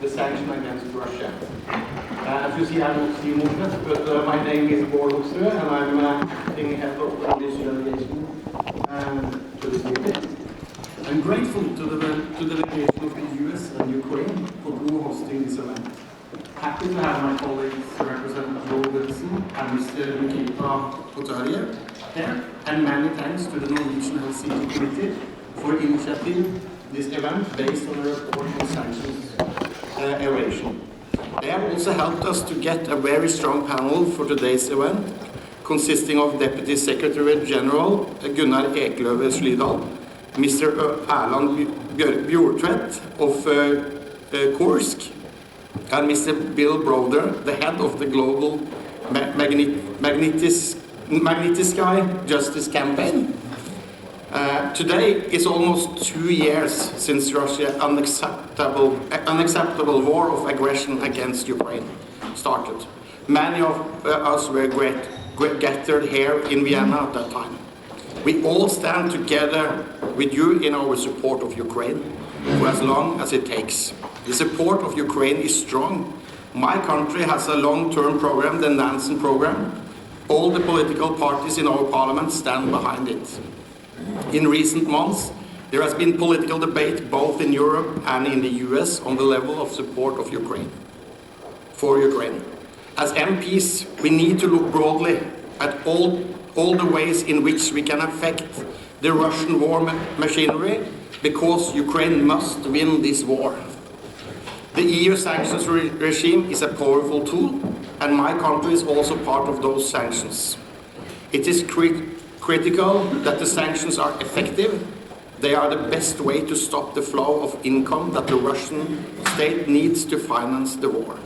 the sanction against Russia. As you see, I'm not Simonsen, but my name is Bård Hoksrud, and I'm acting head of the Norwegian delegation to this meeting. I'm grateful to the delegation of the US and Ukraine for co-hosting this event. Happy to have my colleagues Representative Joe Wilson and Mr. Nikita Potariev here, and many thanks to the Norwegian Helsinki Committee for initiating this event based on a report on sanctions evasion. They have also helped us to get a very strong panel for today's event, consisting of Deputy Secretary General Gunnar Ekelöve Slydal, Mr. Erland Bjortvedt of Kursk, and Mr. Bill Broder, the head of the global Magnitsky Justice Campaign. Today is almost 2 years since Russia's unacceptable war of aggression against Ukraine started. Many of us were gathered here in Vienna at that time. We all stand together with you in our support of Ukraine for as long as it takes. The support of Ukraine is strong. My country has a long-term program, the Nansen program. All the political parties in our parliament stand behind it. In recent months, there has been political debate both in Europe and in the US on the level of support of Ukraine, for Ukraine. As MPs, we need to look broadly at all the ways in which we can affect the Russian war machinery, because Ukraine must win this war. The EU sanctions regime is a powerful tool, and my country is also part of those sanctions. It is critical that the sanctions are effective. They are the best way to stop the flow of income that the Russian state needs to finance the war.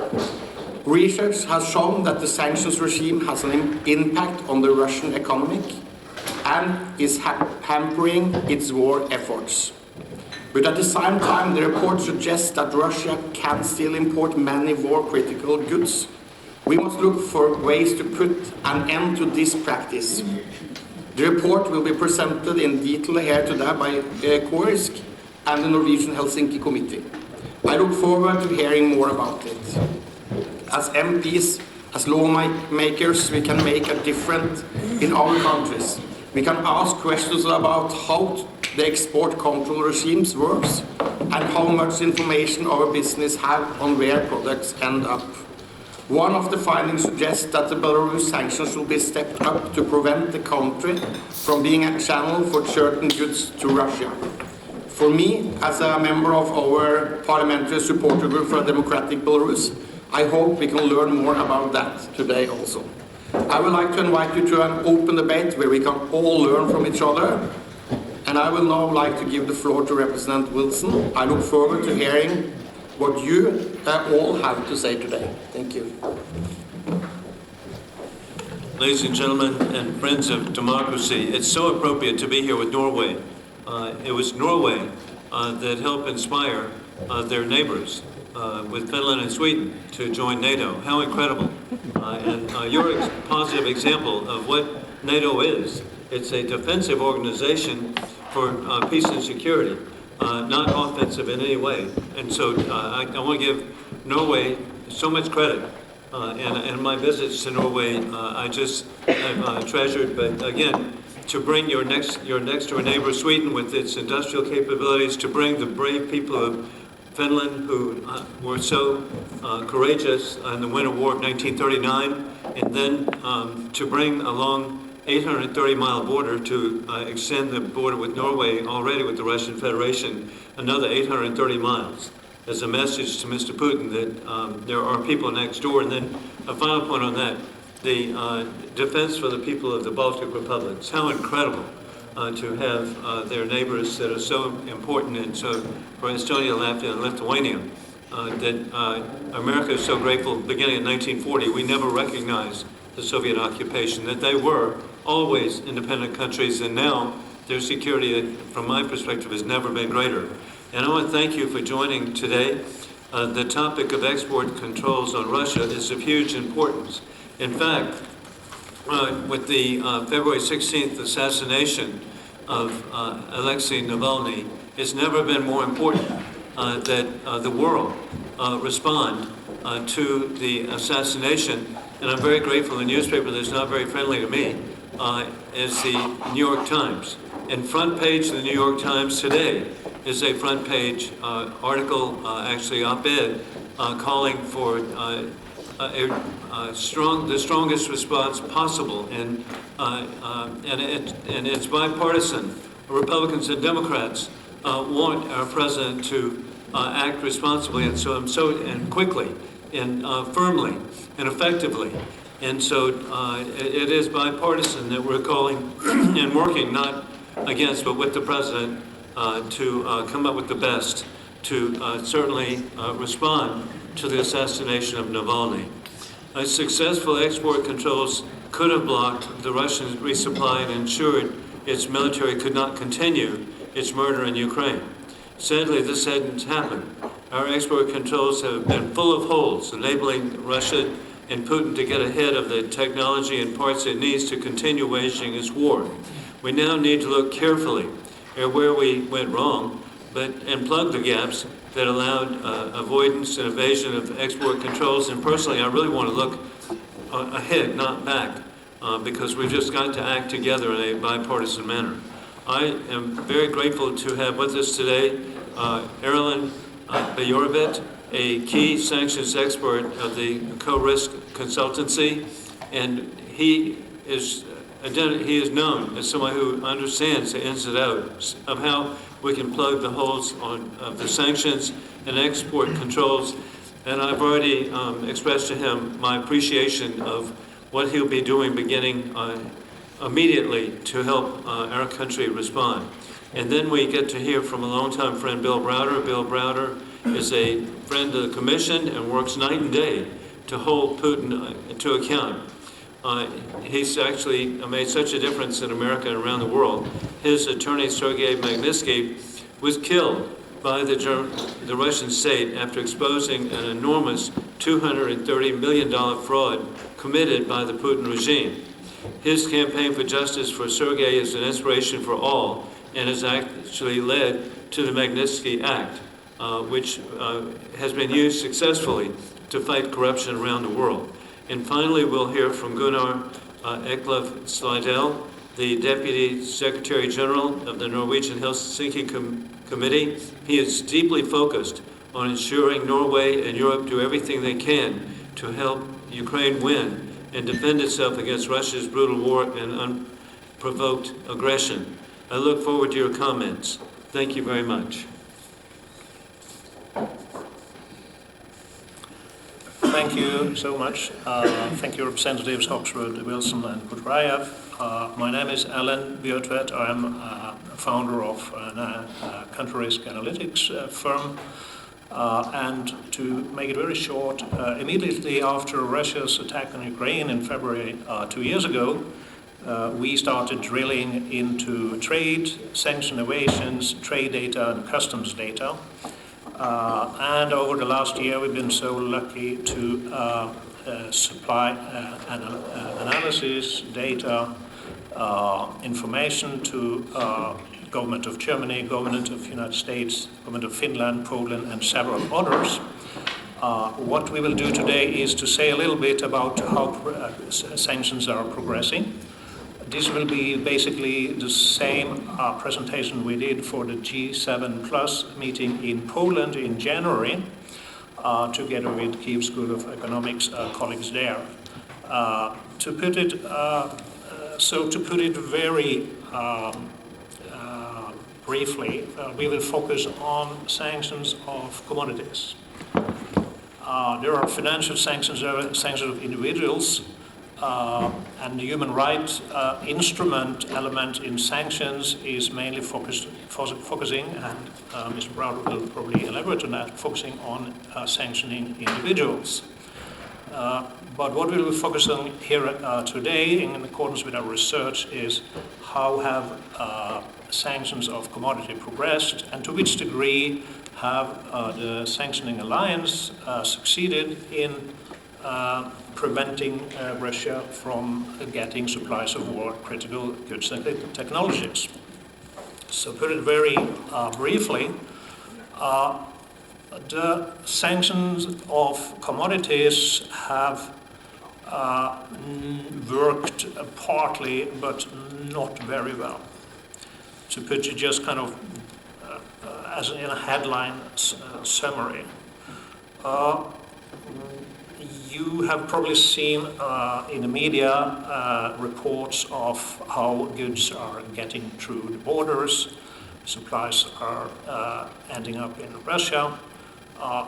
Research has shown that the sanctions regime has an impact on the Russian economy and is hampering its war efforts. But at the same time, the report suggests that Russia can still import many war-critical goods. We must look for ways to put an end to this practice. The report will be presented in detail here today by Kursk and the Norwegian Helsinki Committee. I look forward to hearing more about it. As MPs, as lawmakers, we can make a difference in our countries. We can ask questions about how the export control regimes works and how much information our business have on where products end up. One of the findings suggests that the Belarus sanctions will be stepped up to prevent the country from being a channel for certain goods to Russia. For me, as a member of our parliamentary supporter group for a democratic Belarus, I hope we can learn more about that today also. I would like to invite you to an open debate where we can all learn from each other. And I will now like to give the floor to Representative Wilson. I look forward to hearing what you all have to say today. Thank you. Ladies and gentlemen and friends of democracy, it's so appropriate to be here with Norway. It was Norway that helped inspire their neighbors with Finland and Sweden to join NATO. How incredible. And you're a positive example of what NATO is. It's a defensive organization for peace and security, not offensive in any way. And so I want to give Norway so much credit. And my visits to Norway, I just have treasured. But again, to bring your next door neighbor, Sweden, with its industrial capabilities, to bring the brave people of Finland, who were so courageous in the Winter War of 1939, and then to bring along 830-mile border to extend the border with Norway already with the Russian Federation another 830 miles as a message to Mr. Putin that there are people next door. And then a final point on that, the defense for the people of the Baltic republics. How incredible to have their neighbors that are so important, and so for Estonia, Latvia, and Lithuania, that America is so grateful. Beginning in 1940, we never recognized the Soviet occupation, that they were always independent countries, and now their security, from my perspective, has never been greater. And I want to thank you for joining today. The topic of export controls on Russia is of huge importance. In fact, with the February 16th assassination of Alexei Navalny, it's never been more important that the world respond to the assassination. And I'm very grateful the newspaper that's not very friendly to me is the New York Times. And front page of the New York Times today is a front page article, actually op-ed, calling for the strongest response possible, and it's bipartisan. Republicans and Democrats want our president to act responsibly and quickly and firmly and effectively. And so it is bipartisan that we're calling and working not against but with the president to come up with the best to certainly respond to the assassination of Navalny. Successful export controls could have blocked the Russian resupply and ensured its military could not continue its murder in Ukraine. Sadly, this hadn't happened. Our export controls have been full of holes, enabling Russia and Putin to get ahead of the technology and parts it needs to continue waging its war. We now need to look carefully at where we went wrong, and plug the gaps that allowed avoidance and evasion of export controls. And personally, I really want to look ahead, not back, because we've just got to act together in a bipartisan manner. I am very grateful to have with us today Erlen Bajorovit, a key sanctions expert of the Co-Risk Consultancy, and he is known as someone who understands the ins and outs of how we can plug the holes of the sanctions and export controls. And I've already expressed to him my appreciation of what he'll be doing beginning immediately to help our country respond. And then we get to hear from a longtime friend, Bill Browder. Bill Browder is a friend of the Commission and works night and day to hold Putin to account. He's actually made such a difference in America and around the world. His attorney, Sergei Magnitsky, was killed by the Russian state after exposing an enormous $230 million fraud committed by the Putin regime. His campaign for justice for Sergei is an inspiration for all and has actually led to the Magnitsky Act, which has been used successfully to fight corruption around the world. And finally, we'll hear from Gunnar Eklöf Slidell, the Deputy Secretary General of the Norwegian Helsinki Committee. He is deeply focused on ensuring Norway and Europe do everything they can to help Ukraine win and defend itself against Russia's brutal war and unprovoked aggression. I look forward to your comments. Thank you very much. Thank you so much. Thank you, Representatives Hoxrud, Wilson, and Kutrayev. My name is Erlen Bajorovit. I'm a founder of a country risk analytics firm. And to make it very short, immediately after Russia's attack on Ukraine in February 2 years ago, we started drilling into trade, sanction evasions, trade data, and customs data. And over the last year, we've been so lucky to supply analysis, data, information to government of Germany, government of the United States, government of Finland, Poland, and several others. What we will do today is to say a little bit about how sanctions are progressing. This will be basically the same presentation we did for the G7 Plus meeting in Poland in January, together with Kyiv School of Economics colleagues there. To put it very briefly, we will focus on sanctions of commodities. There are financial sanctions, sanctions of individuals, and the human rights instrument element in sanctions is mainly focusing, and Mr. Browder will probably elaborate on that, focusing on sanctioning individuals. But what we will focus on here today, in accordance with our research, is how have sanctions of commodity progressed, and to which degree have the sanctioning alliance succeeded in preventing Russia from getting supplies of war critical goods and technologies. So put it very briefly, The sanctions of commodities have worked partly, but not very well. To put it just kind of as in a headline summary. You have probably seen in the media reports of how goods are getting through the borders, supplies are ending up in Russia.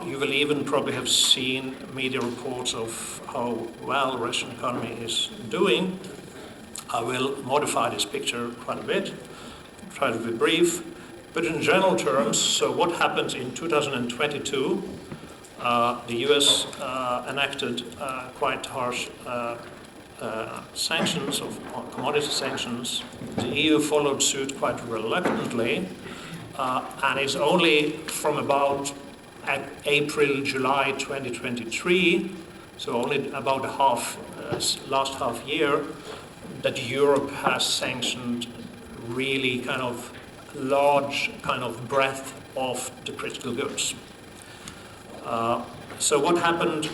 You will even probably have seen media reports of how well the Russian economy is doing. I will modify this picture quite a bit, try to be brief. But in general terms, so what happened in 2022, the US enacted quite harsh sanctions, commodity sanctions. The EU followed suit quite reluctantly, and it's only from about April, July 2023, so only about last half year, that Europe has sanctioned really kind of large kind of breadth of the critical goods. So what happened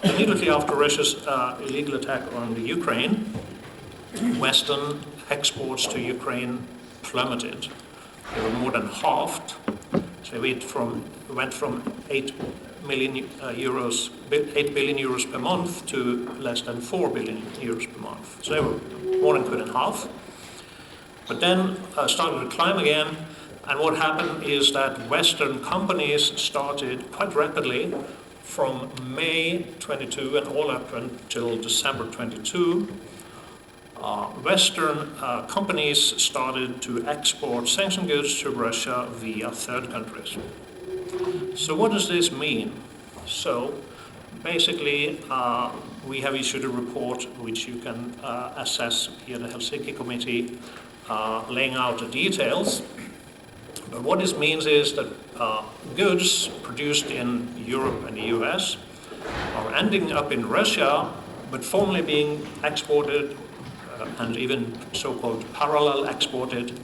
immediately after Russia's illegal attack on the Ukraine, Western exports to Ukraine plummeted. They were more than halved. So it went from 8 billion euros per month to less than 4 billion euros per month. So they were more than cut in half. But then started to climb again, and what happened is that Western companies started quite rapidly from May 22 and all up until December 22. Western companies started to export sanctioned goods to Russia via third countries. So what does this mean? So basically, we have issued a report which you can assess here at the Helsinki Committee, laying out the details. But what this means is that goods produced in Europe and the US are ending up in Russia, but formerly being exported and even so-called parallel exported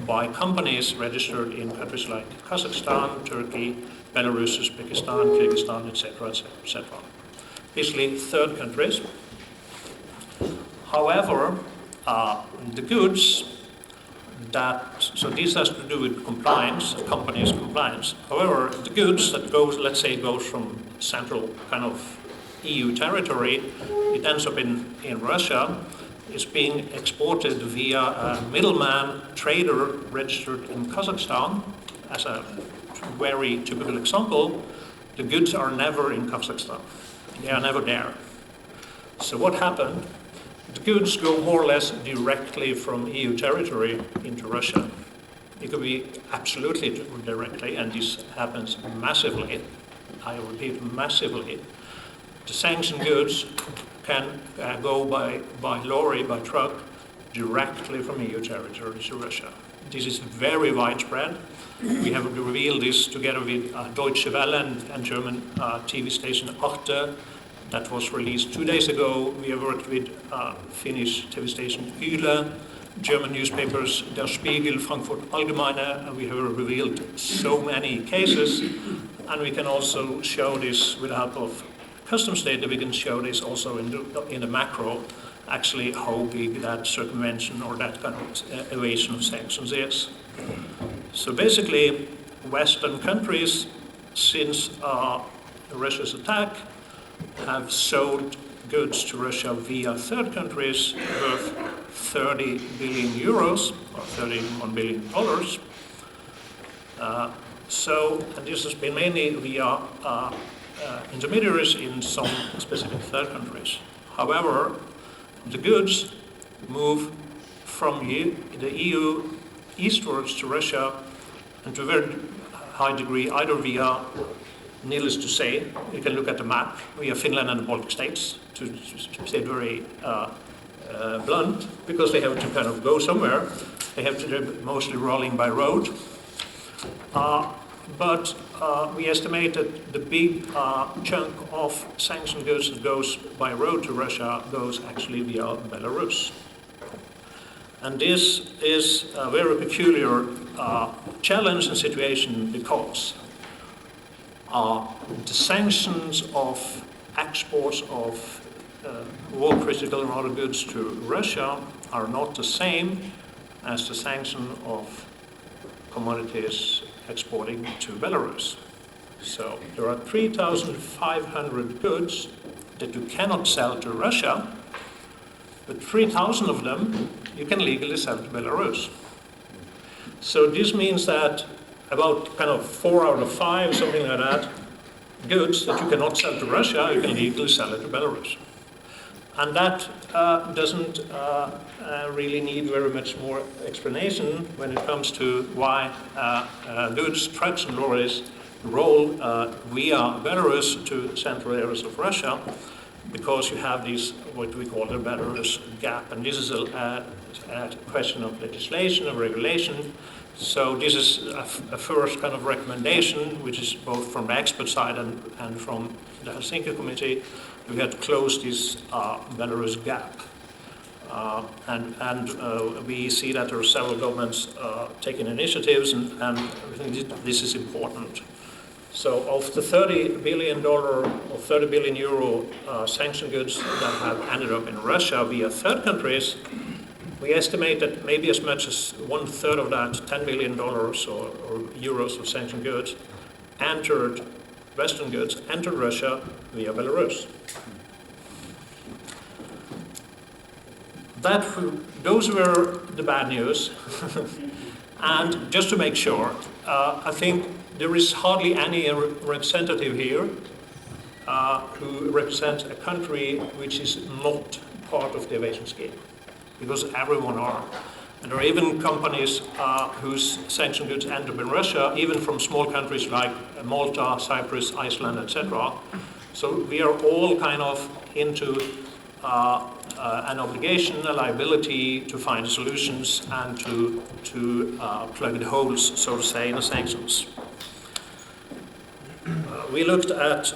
by companies registered in countries like Kazakhstan, Turkey, Belarus, Uzbekistan, Kyrgyzstan, etc., etc. Basically, third countries. However, the goods so this has to do with compliance, companies' compliance. However, the goods that goes, let's say, goes from central kind of EU territory, it ends up in Russia, is being exported via a middleman trader registered in Kazakhstan. As a very typical example, the goods are never in Kazakhstan. They are never there. So what happened? The goods go more or less directly from EU territory into Russia. It could be absolutely directly, and this happens massively. I repeat, massively. The sanctioned goods can go by lorry, by truck, directly from EU territory to Russia. This is very widespread. We have revealed this together with Deutsche Welle and German TV station Arte. That was released 2 days ago. We have worked with Finnish TV station Yle, German newspapers Der Spiegel, Frankfurt Allgemeine, and we have revealed so many cases. And we can also show this with the help of customs data. We can show this also in the macro, actually how big that circumvention or that kind of evasion of sanctions is. So basically, Western countries, since Russia's attack, have sold goods to Russia via third countries worth 30 billion euros, or $31 billion. And this has been mainly via intermediaries in some specific third countries. However, the goods move from the EU eastwards to Russia, and to a very high degree either via, needless to say, you can look at the map, via Finland and the Baltic states, to say it very blunt, because they have to kind of go somewhere. They have to do mostly rolling by road. But we estimate that the big chunk of sanctioned goods that goes by road to Russia goes actually via Belarus. And this is a very peculiar challenge and situation because The sanctions of exports of war critical and other goods to Russia are not the same as the sanction of commodities exporting to Belarus. So there are 3,500 goods that you cannot sell to Russia, but 3,000 of them you can legally sell to Belarus. So this means that about kind of 4 out of 5, something like that, goods that you cannot sell to Russia, you can legally sell it to Belarus. And that doesn't really need very much more explanation when it comes to why goods, trucks and lorries roll via Belarus to central areas of Russia, because you have these, what we call the Belarus gap. And this is a question of legislation, of regulation. So this is a first kind of recommendation, which is both from the expert side and from the Helsinki Committee. We had to close this Belarus gap. And we see that there are several governments taking initiatives, and I think this is important. So of the $30 billion or 30 billion euro sanction goods that have ended up in Russia via third countries, we estimate that maybe as much as 1/3 of that, $10 billion or euros of sanctioned goods, Western goods entered Russia via Belarus. Those were the bad news. And just to make sure, I think there is hardly any representative here who represents a country which is not part of the evasion scheme, because everyone are. And there are even companies whose sanctioned goods end up in Russia, even from small countries like Malta, Cyprus, Iceland, etc. So we are all kind of into an obligation, a liability to find solutions and to plug the holes, so to say, in the sanctions. We looked at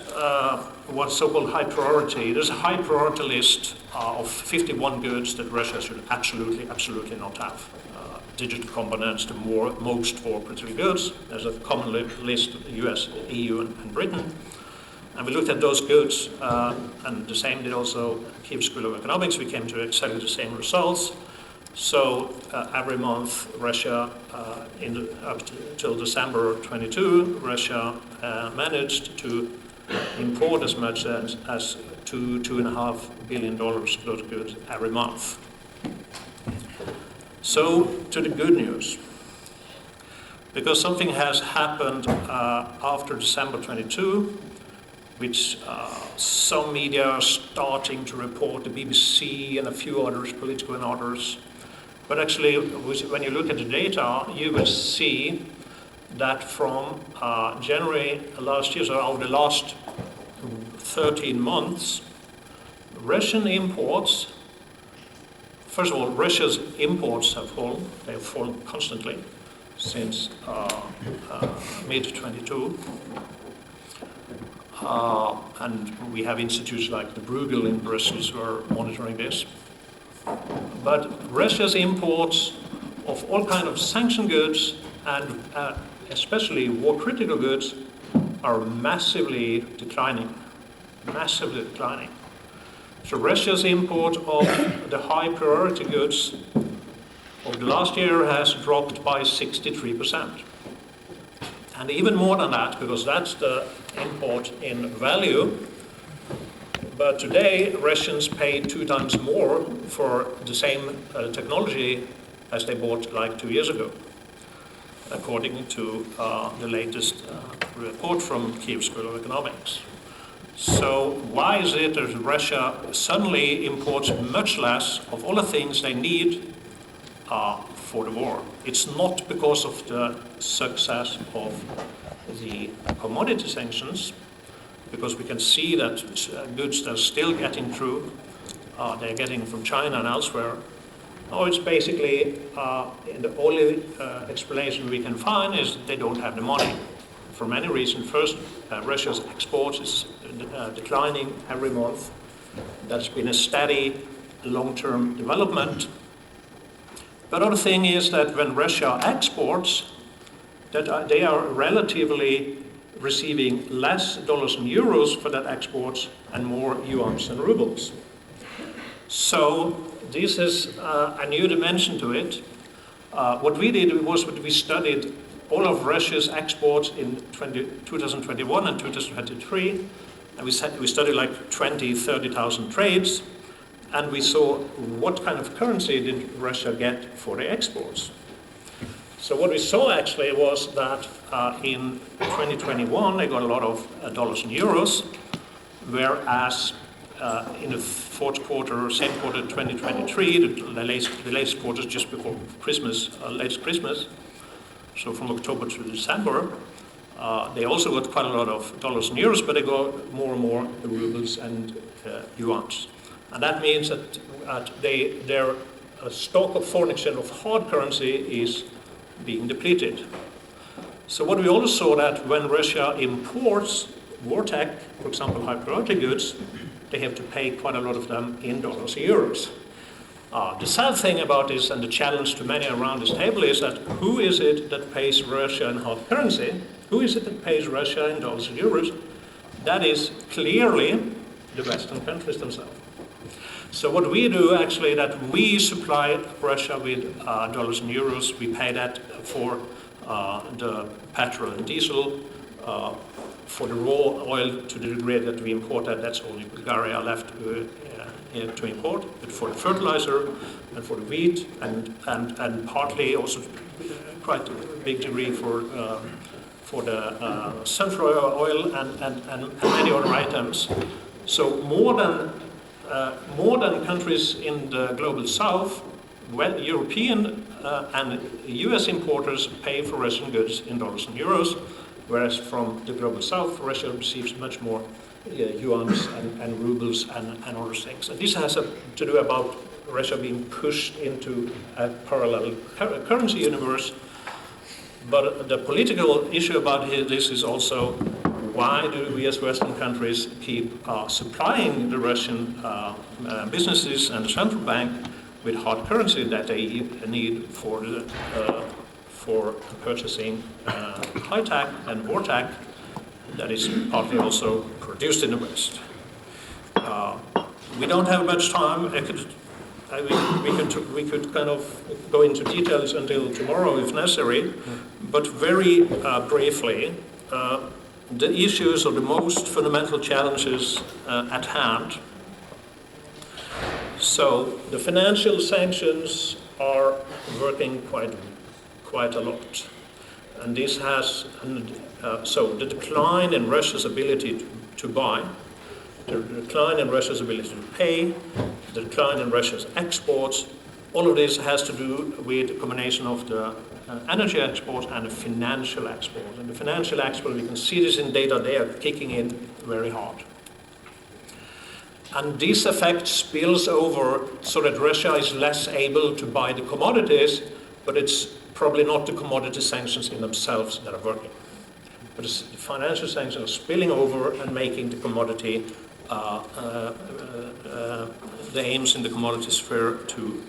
what's so-called high priority. There's a high priority list of 51 goods that Russia should absolutely not have. Digital components, the most war critical goods. There's a common list of the US, EU, and Britain. And we looked at those goods, and the same did also Kyiv School of Economics. We came to exactly the same results. So every month, Russia, up till December 22, Russia managed to import as much as $2.5 billion of those goods every month. So to the good news, because something has happened after December 22, which some media are starting to report, the BBC and a few others, Politico and others. But actually, when you look at the data, you will see that from January last year, so over the last 13 months, Russian imports, first of all, Russia's imports have fallen. They have fallen constantly since mid-22. And we have institutes like the Bruegel in Brussels who are monitoring this. But Russia's imports of all kinds of sanctioned goods and especially war critical goods are massively declining. So Russia's import of the high priority goods over the last year has dropped by 63%. And even more than that, because that's the import in value. But today, Russians pay 2 times more for the same technology as they bought like 2 years ago, according to the latest report from Kyiv School of Economics. So why is it that Russia suddenly imports much less of all the things they need for the war? It's not because of the success of the commodity sanctions, because we can see that goods that are still getting through, they're getting from China and elsewhere. No, it's basically, the only explanation we can find is that they don't have the money. For many reasons. First, Russia's exports is declining every month. That's been a steady long-term development. But other thing is that when Russia exports, that they are relatively receiving less dollars and euros for that exports and more yuans and rubles. So this is a new dimension to it. What we did was we studied all of Russia's exports in 2021 and 2023, and we studied like 30,000 trades, and we saw what kind of currency did Russia get for the exports. So what we saw actually was that in 2021 they got a lot of dollars and euros, whereas in the fourth quarter, same quarter 2023, the latest quarter just before Christmas, latest Christmas, so from October to December, they also got quite a lot of dollars and euros, but they got more and more rubles and yuans. And that means that their stock of foreign exchange of hard currency is being depleted. So what we also saw that when Russia imports war tech, for example, high priority goods, they have to pay quite a lot of them in dollars and euros. The sad thing about this, and the challenge to many around this table, is that who is it that pays Russia in hard currency? Who is it that pays Russia in dollars and euros? That is clearly the Western countries themselves. So what we do actually, that we supply Russia with dollars and euros. We pay that for the petrol and diesel, for the raw oil to the degree that we import that. That's only Bulgaria left to import. But for the fertilizer and for the wheat and partly also quite a big degree for the sunflower oil and many other items. So more than countries in the global south, European and US importers pay for Russian goods in dollars and euros, whereas from the global south, Russia receives much more yuans and rubles and other things. And this has to do about Russia being pushed into a parallel currency universe. But the political issue about this is also, why do we as Western countries keep supplying the Russian businesses and the central bank with hard currency that they need for purchasing high-tech and war-tech that is partly also produced in the West? We don't have much time. We could kind of go into details until tomorrow if necessary, but very briefly, the issues or the most fundamental challenges at hand. So the financial sanctions are working quite a lot, and this has so the decline in Russia's ability to buy, the decline in Russia's ability to pay, the decline in Russia's exports, all of this has to do with a combination of the energy exports and the financial exports. And the financial exports, we can see this in data, they are kicking in very hard. And this effect spills over so that Russia is less able to buy the commodities, but it's probably not the commodity sanctions in themselves that are working. But the financial sanctions are spilling over and making the commodity, the aims in the commodity sphere to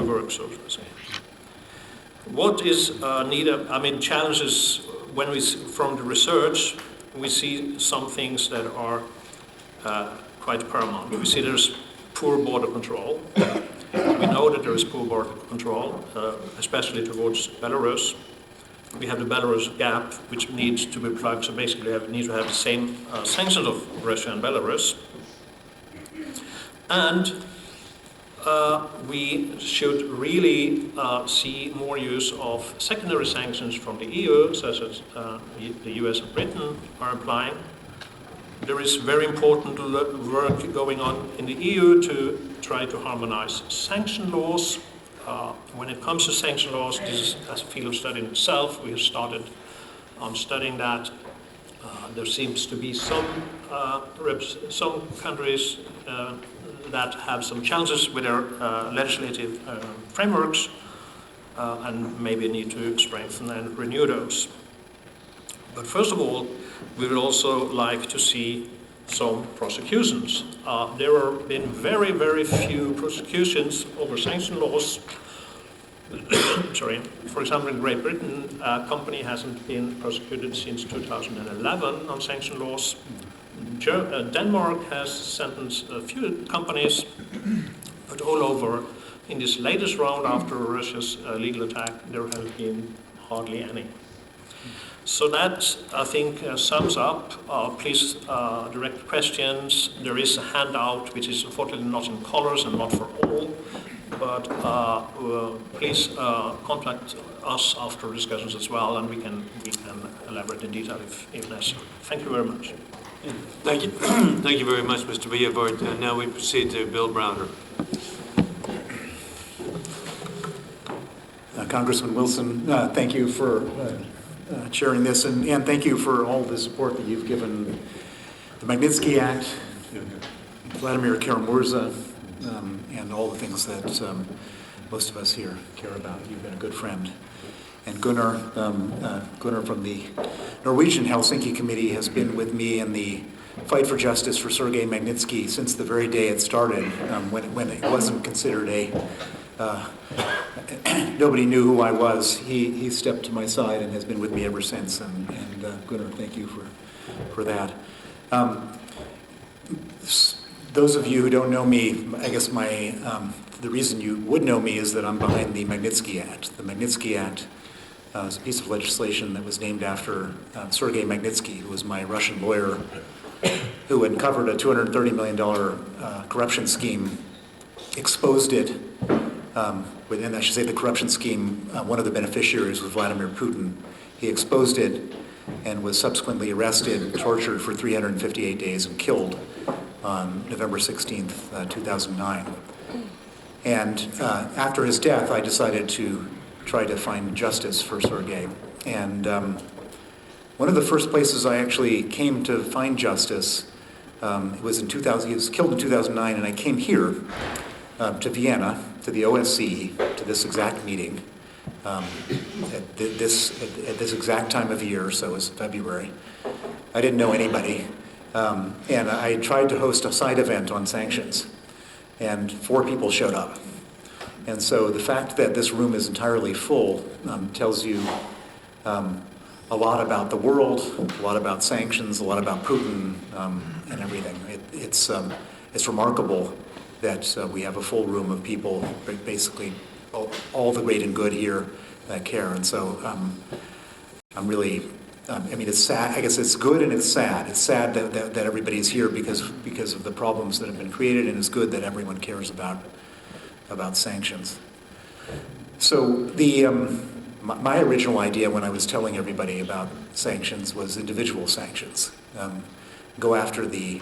work, so to say. What is needed? I mean, challenges, when we, from the research, we see some things that are quite paramount. We see there's poor border control. We know that there is poor border control, especially towards Belarus. We have the Belarus gap, which needs to be plugged, so basically we need to have the same sanctions of Russia and Belarus. And we should really see more use of secondary sanctions from the EU, such as the US and Britain are applying. There is very important work going on in the EU to try to harmonize sanction laws. When it comes to sanction laws, this is a field of study in itself. We have started studying that. There seems to be some countries that have some challenges with their legislative frameworks and maybe need to strengthen and renew those. But first of all, we would also like to see some prosecutions. There have been very, very few prosecutions over sanction laws. sorry, for example, in Great Britain, a company hasn't been prosecuted since 2011 on sanction laws. Denmark has sentenced a few companies, but all over, in this latest round after Russia's illegal attack, there have been hardly any. So that, I think, sums up. Please direct questions. There is a handout, which is unfortunately not in colors and not for all, but please contact us after discussions as well, and we can elaborate in detail if necessary. Thank you very much. Thank you. Thank you very much, Mr. Villevard. Now we proceed to Bill Browder. Congressman Wilson, thank you for chairing this, and thank you for all the support that you've given the Magnitsky Act, Vladimir Karamurza, and all the things that most of us here care about. You've been a good friend. And Gunnar from the Norwegian Helsinki Committee has been with me in the fight for justice for Sergei Magnitsky since the very day it started, when it wasn't considered nobody knew who I was. He stepped to my side and has been with me ever since. And Gunnar, thank you for that. Those of you who don't know me, I guess the reason you would know me is that I'm behind the Magnitsky Act. The Magnitsky Act is a piece of legislation that was named after Sergei Magnitsky, who was my Russian lawyer, who uncovered a $230 million corruption scheme, exposed it. And I should say the corruption scheme, one of the beneficiaries was Vladimir Putin. He exposed it and was subsequently arrested, tortured for 358 days, and killed on November 16th, 2009. And after his death, I decided to try to find justice for Sergei. And one of the first places I actually came to find justice was in 2000. He was killed in 2009, and I came here to Vienna, to the OSCE, to this exact meeting, at this exact time of year, so it was February. I didn't know anybody, and I tried to host a side event on sanctions, and 4 people showed up. And so the fact that this room is entirely full tells you a lot about the world, a lot about sanctions, a lot about Putin, and everything. It's remarkable that we have a full room of people, basically all the great and good here that care. And so I'm really, it's sad. I guess it's good and it's sad. It's sad that everybody's here because of the problems that have been created, and it's good that everyone cares about sanctions. So my original idea when I was telling everybody about sanctions was individual sanctions. Go after the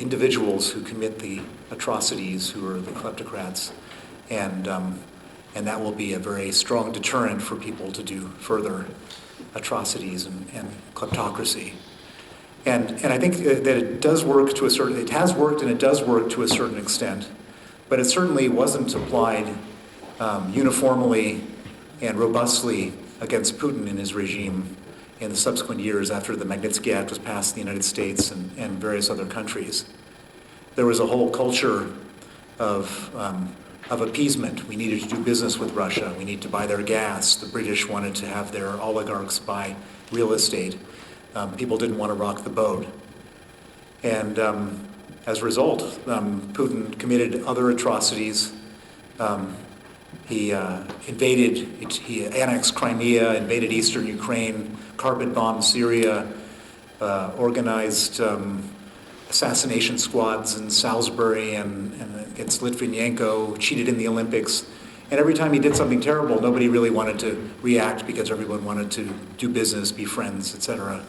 individuals who commit the atrocities, who are the kleptocrats, and that will be a very strong deterrent for people to do further atrocities and kleptocracy. And I think that it does work it has worked and it does work to a certain extent, but it certainly wasn't applied uniformly and robustly against Putin and his regime in the subsequent years after the Magnitsky Act was passed in the United States and various other countries. There was a whole culture of appeasement. We needed to do business with Russia. We need to buy their gas. The British wanted to have their oligarchs buy real estate. People didn't want to rock the boat. And as a result, Putin committed other atrocities. He annexed Crimea, invaded eastern Ukraine, carpet bombed Syria, organized assassination squads in Salisbury and against Litvinenko, cheated in the Olympics. And every time he did something terrible, nobody really wanted to react because everyone wanted to do business, be friends, etc.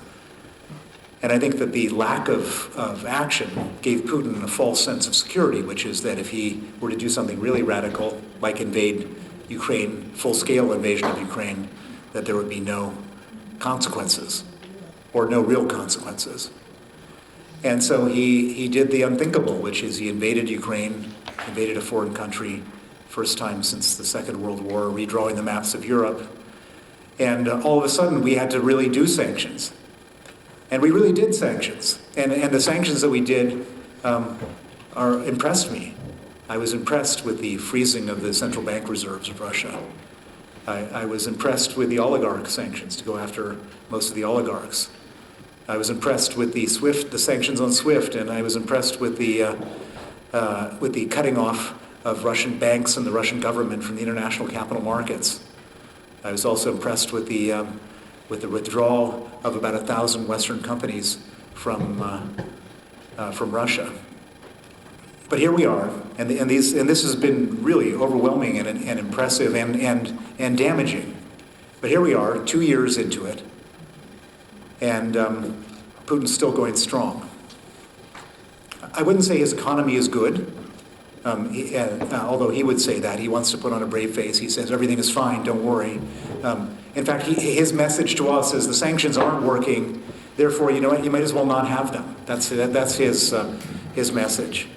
And I think that the lack of action gave Putin a false sense of security, which is that if he were to do something really radical, like invade Ukraine, full-scale invasion of Ukraine, that there would be no consequences, or no real consequences. And so he did the unthinkable, which is he invaded Ukraine, invaded a foreign country, first time since the Second World War, redrawing the maps of Europe. And all of a sudden, we had to really do sanctions. And we really did sanctions. And the sanctions that we did impressed me. I was impressed with the freezing of the central bank reserves of Russia. I was impressed with the oligarch sanctions to go after most of the oligarchs. I was impressed with the sanctions on SWIFT, and I was impressed with the cutting off of Russian banks and the Russian government from the international capital markets. I was also impressed with the withdrawal of about 1,000 Western companies from Russia. But here we are, and this has been really overwhelming and impressive and damaging. But here we are, 2 years into it, and Putin's still going strong. I wouldn't say his economy is good, although he would say that. He wants to put on a brave face. He says, everything is fine, don't worry. In fact, his message to us is the sanctions aren't working, therefore, you know what, you might as well not have them. That's his message.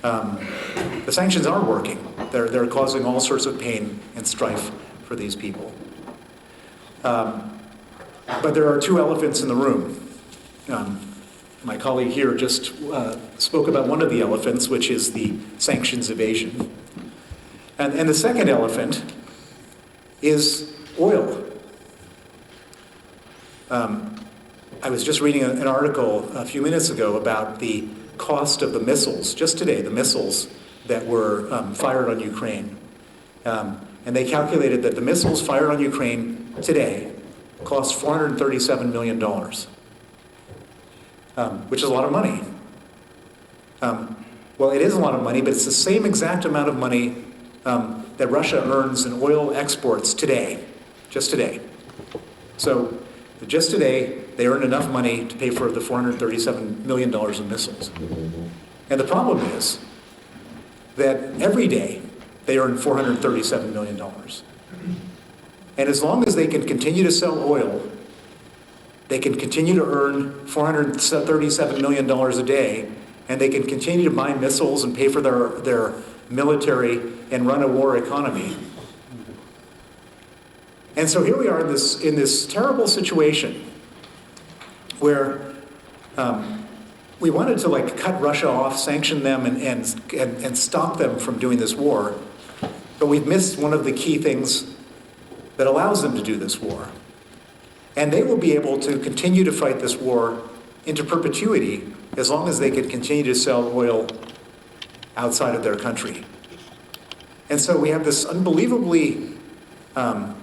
The sanctions are working. They're causing all sorts of pain and strife for these people. But there are two elephants in the room. My colleague here just spoke about one of the elephants, which is the sanctions evasion. And the second elephant is oil. I was just reading an article a few minutes ago about the cost of the missiles, just today, the missiles that were fired on Ukraine. And they calculated that the missiles fired on Ukraine today cost $437 million, which is a lot of money. Well, it is a lot of money, but it's the same exact amount of money that Russia earns in oil exports today, just today. So just today, they earned enough money to pay for the $437 million in missiles. And the problem is that every day they earn $437 million. And as long as they can continue to sell oil, they can continue to earn $437 million a day, and they can continue to buy missiles and pay for their military and run a war economy. And so here we are in this terrible situation where we wanted to cut Russia off, sanction them, and stop them from doing this war, but we've missed one of the key things that allows them to do this war. And they will be able to continue to fight this war into perpetuity as long as they can continue to sell oil outside of their country. And so we have this unbelievably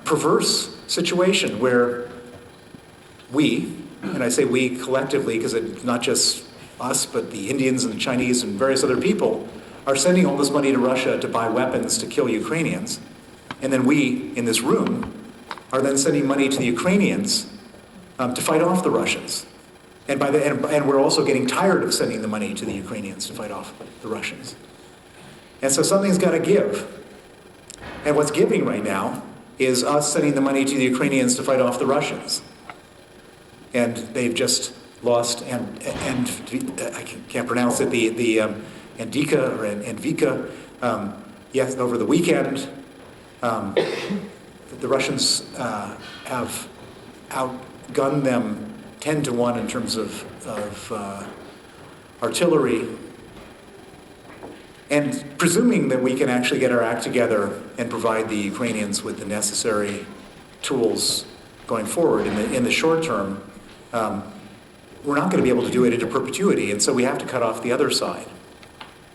perverse situation where we, and I say we collectively because it's not just us, but the Indians and the Chinese and various other people, are sending all this money to Russia to buy weapons to kill Ukrainians. And then we, in this room, are then sending money to the Ukrainians to fight off the Russians. And we're also getting tired of sending the money to the Ukrainians to fight off the Russians. And so something's got to give. And what's giving right now is us sending the money to the Ukrainians to fight off the Russians. And they've just lost, and I can't pronounce it, the Andika or Anvika. Yes, over the weekend, the Russians have outgunned them 10-1 in terms of artillery. And presuming that we can actually get our act together and provide the Ukrainians with the necessary tools going forward in the short term, we're not going to be able to do it into perpetuity, and so we have to cut off the other side.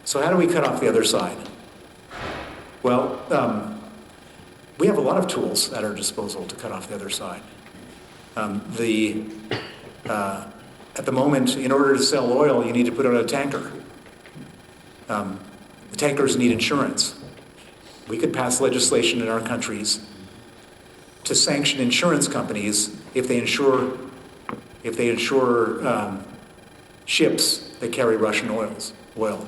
So how do we cut off the other side? Well, we have a lot of tools at our disposal to cut off the other side. At the moment, in order to sell oil, you need to put on a tanker. The tankers need insurance. We could pass legislation in our countries to sanction insurance companies if they insure ships that carry Russian oil.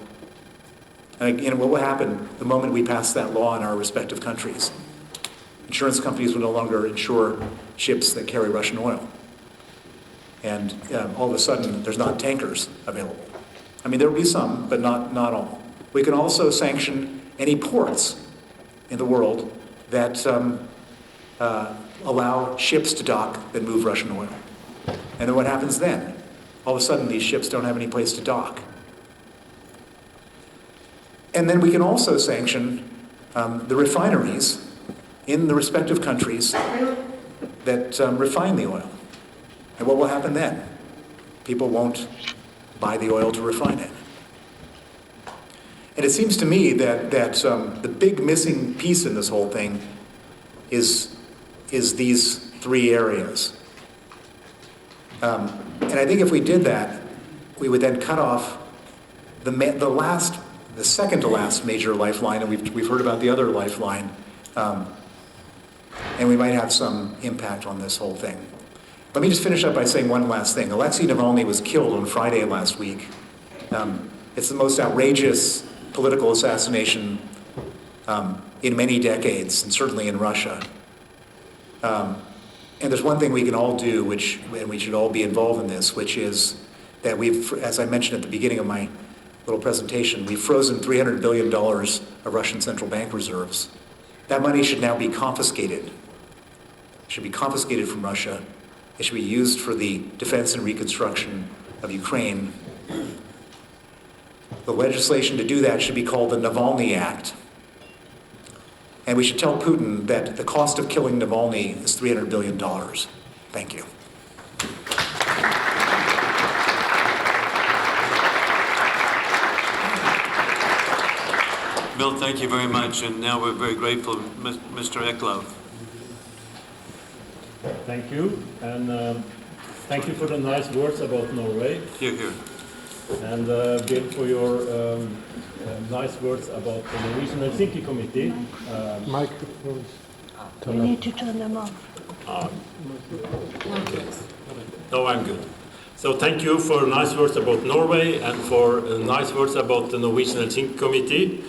And again, what will happen the moment we pass that law in our respective countries? Insurance companies will no longer insure ships that carry Russian oil. And all of a sudden, there's not tankers available. I mean, there will be some, but not all. We can also sanction any ports in the world that allow ships to dock that move Russian oil. And then what happens then? All of a sudden, these ships don't have any place to dock. And then we can also sanction the refineries in the respective countries that refine the oil. And what will happen then? People won't buy the oil to refine it. And it seems to me that the big missing piece in this whole thing is these three areas. And I think if we did that, we would then cut off the second to last major lifeline, and we've heard about the other lifeline, and we might have some impact on this whole thing. Let me just finish up by saying one last thing. Alexei Navalny was killed on Friday last week. It's the most outrageous political assassination in many decades, and certainly in Russia. And there's one thing we can all do, and we should all be involved in this, which is that we've, as I mentioned at the beginning of my little presentation, we've frozen $300 billion of Russian central bank reserves. That money should now be confiscated. It should be confiscated from Russia. It should be used for the defense and reconstruction of Ukraine. The legislation to do that should be called the Navalny Act. And we should tell Putin that the cost of killing Navalny is $300 billion. Thank you. Bill, thank you very much, and now we're very grateful, Mr. Eklund. Thank you, and thank you for the nice words about Norway. Here, here. And Bill, for your nice words about the Norwegian Helsinki Committee. Microphones. We need to turn them on. No, I'm good. So thank you for nice words about Norway and for nice words about the Norwegian Helsinki Committee.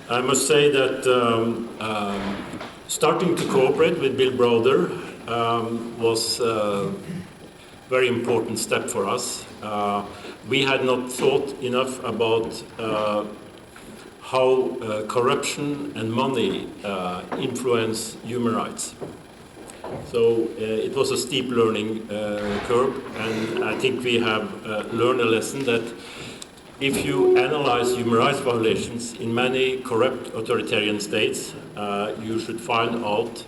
I must say that starting to cooperate with Bill Browder was a very important step for us. We had not thought enough about how corruption and money influence human rights. So it was a steep learning curve, and I think we have learned a lesson that if you analyze human rights violations in many corrupt authoritarian states, you should find out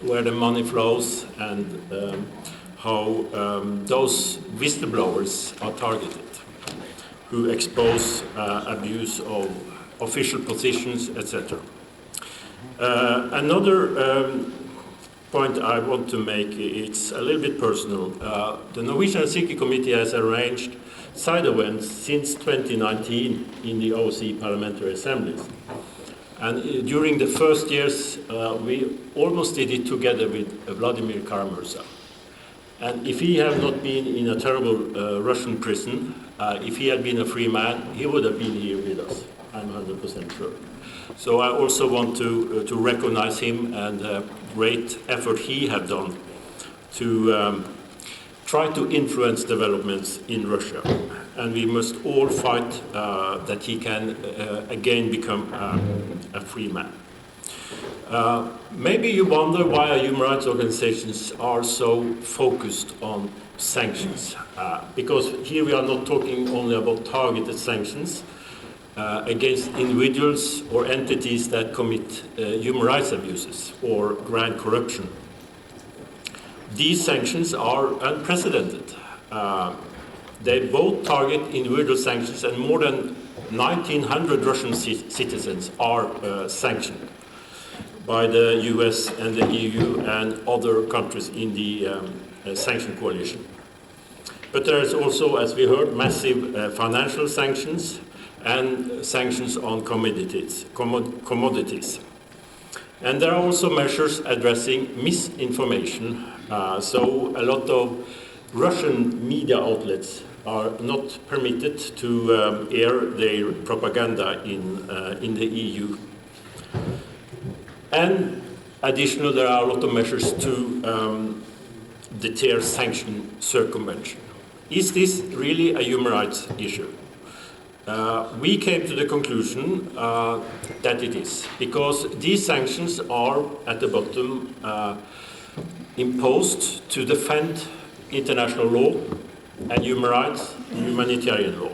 where the money flows and how those whistleblowers are targeted, who expose abuse of official positions, etc. Another point I want to make, it's a little bit personal. The Norwegian Helsinki Committee has arranged side events since 2019 in the OSCE Parliamentary Assemblies. And during the first years, we almost did it together with Vladimir Kara-Murza. And if he had not been in a terrible Russian prison, if he had been a free man, he would have been here with us. I'm 100% sure. So I also want to recognize him and the great effort he had done to try to influence developments in Russia. And we must all fight that he can again become a free man. Maybe you wonder why human rights organizations are so focused on sanctions. Because here we are not talking only about targeted sanctions against individuals or entities that commit human rights abuses or grand corruption. These sanctions are unprecedented. They both target individual sanctions, and more than 1,900 Russian citizens are sanctioned by the US and the EU and other countries in the sanction coalition. But there is also, as we heard, massive financial sanctions and sanctions on commodities. And there are also measures addressing misinformation. So a lot of Russian media outlets are not permitted to air their propaganda in the EU. And additionally, there are a lot of measures to deter sanction circumvention. Is this really a human rights issue? We came to the conclusion that it is, because these sanctions are at the bottom imposed to defend international law and human rights and humanitarian law.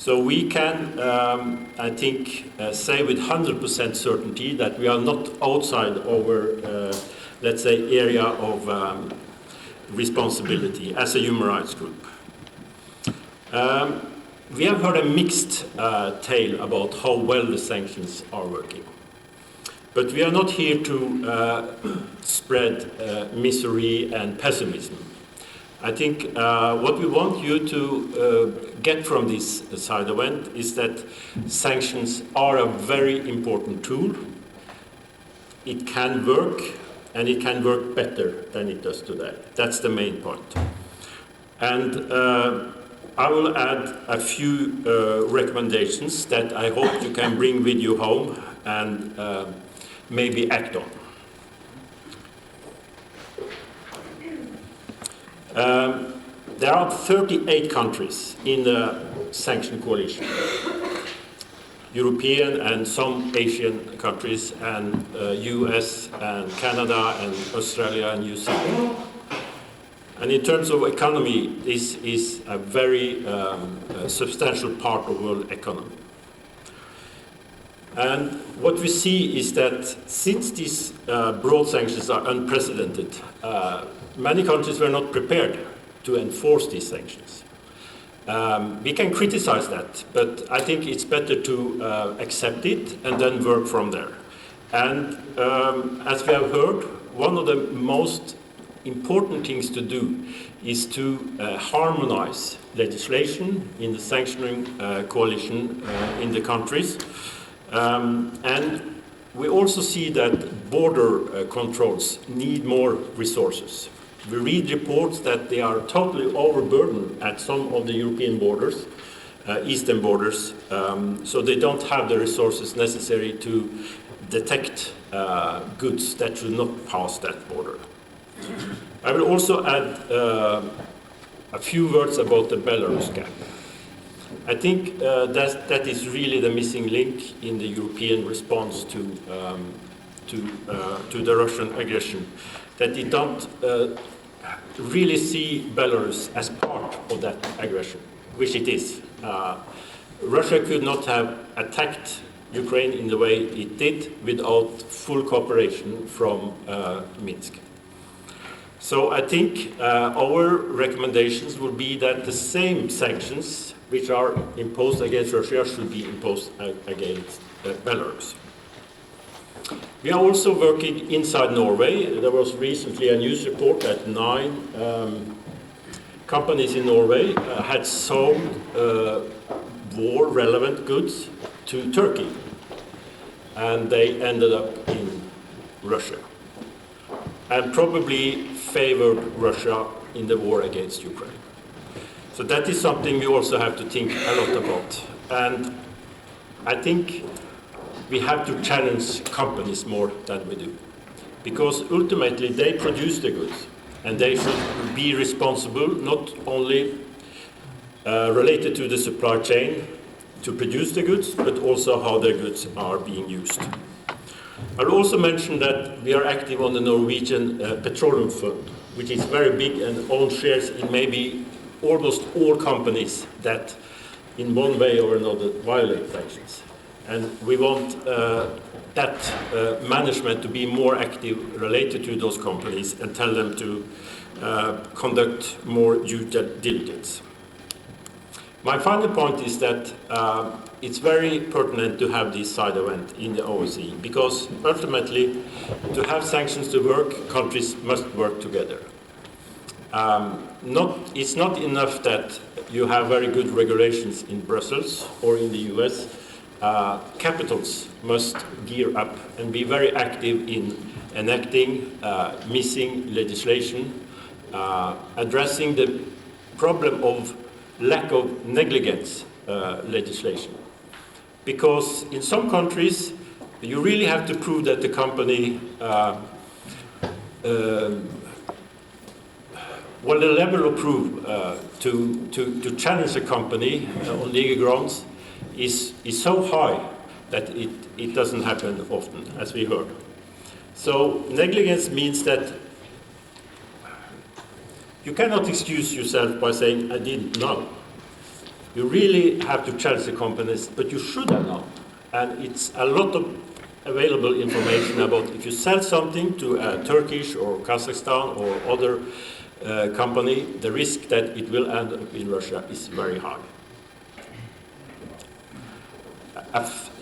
So we can, I think, say with 100% certainty that we are not outside our, let's say, area of responsibility as a human rights group. We have heard a mixed tale about how well the sanctions are working. But we are not here to spread misery and pessimism. I think what we want you to get from this side event is that sanctions are a very important tool. It can work, and it can work better than it does today. That's the main point. And I will add a few recommendations that I hope you can bring with you home and maybe act on. There are 38 countries in the sanction coalition, European and some Asian countries, and US and Canada and Australia and New Zealand. And in terms of economy, this is a very substantial part of world economy. And what we see is that since these broad sanctions are unprecedented, many countries were not prepared to enforce these sanctions. We can criticize that, but I think it's better to accept it and then work from there. And as we have heard, one of the most important things to do is to harmonize legislation in the sanctioning coalition in the countries. And we also see that border controls need more resources. We read reports that they are totally overburdened at some of the European borders, eastern borders, so they don't have the resources necessary to detect goods that should not pass that border. I will also add a few words about the Belarus gap. I think that is really the missing link in the European response to the Russian aggression, that they don't really see Belarus as part of that aggression, which it is. Russia could not have attacked Ukraine in the way it did without full cooperation from Minsk. So I think our recommendations will be that the same sanctions which are imposed against Russia should be imposed against Belarus. We are also working inside Norway. There was recently a news report that 9 companies in Norway had sold war-relevant goods to Turkey, and they ended up in Russia, and probably favored Russia in the war against Ukraine. So that is something we also have to think a lot about. And I think we have to challenge companies more than we do, because ultimately they produce the goods, and they should be responsible not only related to the supply chain to produce the goods, but also how their goods are being used. I'll also mention that we are active on the Norwegian Petroleum Fund, which is very big and owns shares in maybe almost all companies that in one way or another violate sanctions. And we want that management to be more active related to those companies and tell them to conduct more due diligence. My final point is that it's very pertinent to have this side event in the OSCE, because ultimately, to have sanctions to work, countries must work together. It's not enough that you have very good regulations in Brussels or in the US. Capitals must gear up and be very active in enacting missing legislation, addressing the problem of lack of negligence legislation. Because in some countries, you really have to prove that the company, well, the level of proof to challenge a company on legal grounds is so high that it doesn't happen often, as we heard. So negligence means that you cannot excuse yourself by saying, I didn't know. You really have to challenge the companies, but you should have known. And it's a lot of available information about if you sell something to a Turkish or Kazakhstan or other company, the risk that it will end up in Russia is very high.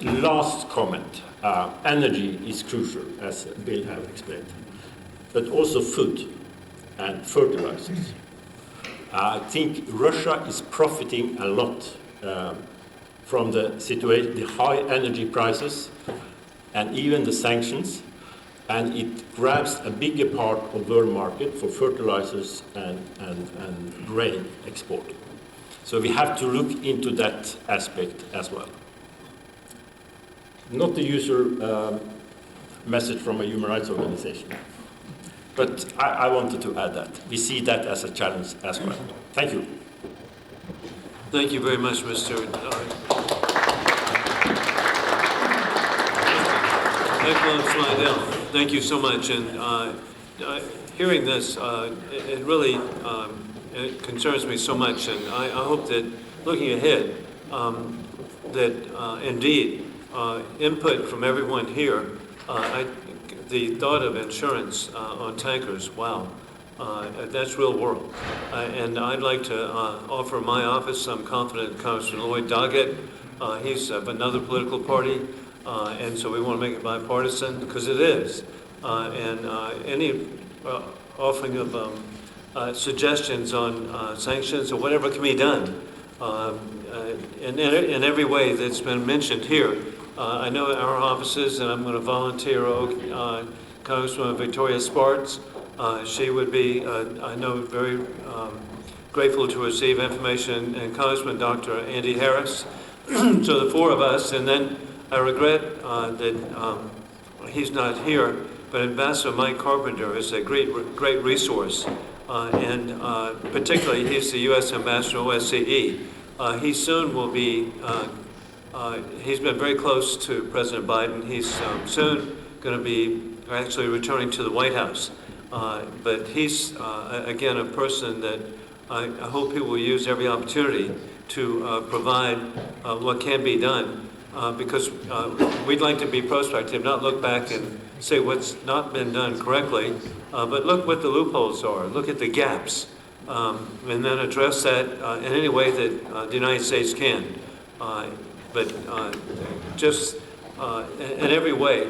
Last comment. Energy is crucial, as Bill has explained, but also food and fertilizers. I think Russia is profiting a lot from the situation, the high energy prices, and even the sanctions, and it grabs a bigger part of the world market for fertilizers and grain export. So we have to look into that aspect as well. Not the usual message from a human rights organization, but I wanted to add that. We see that as a challenge as well. Thank you. Thank you very much, Mr. Eklund Slidell. Thank you so much. And hearing this, it really it concerns me so much. And I hope that looking ahead, that indeed input from everyone here, the thought of insurance on tankers, wow. That's real world. And I'd like to offer my office. I'm confident Congressman Lloyd Doggett, he's of another political party, and so we want to make it bipartisan, because it is. And any offering of suggestions on sanctions or whatever can be done in every way that's been mentioned here. I know our offices, and I'm going to volunteer Congresswoman Victoria Sparks. She would be, I know, very grateful to receive information, and Congressman Dr. Andy Harris. So the four of us, and then I regret that he's not here, but Ambassador Mike Carpenter is a great resource, and particularly he's the U.S. Ambassador to OSCE. He soon will be, he's been very close to President Biden. He's soon going to be actually returning to the White House. But he's, again, a person that I hope he will use every opportunity to provide what can be done, because we'd like to be prospective, not look back and say what's not been done correctly, but look what the loopholes are, look at the gaps, and then address that in any way that the United States can. But just in every way,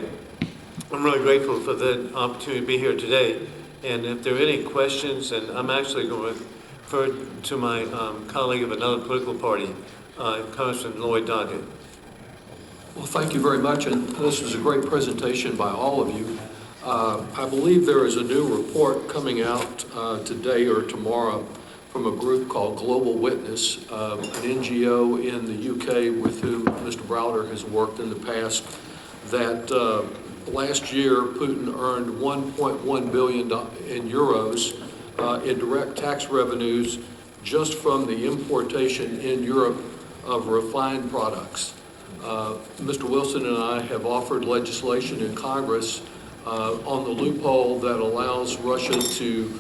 I'm really grateful for the opportunity to be here today. And if there are any questions, and I'm actually going to refer to my colleague of another political party, Congressman Lloyd Doggett. Well, thank you very much, and this was a great presentation by all of you. I believe there is a new report coming out today or tomorrow from a group called Global Witness, an NGO in the UK with whom Mr. Browder has worked in the past, that last year Putin earned 1.1 billion in euros in direct tax revenues just from the importation in Europe of refined products. Mr. Wilson and I have offered legislation in Congress on the loophole that allows Russia to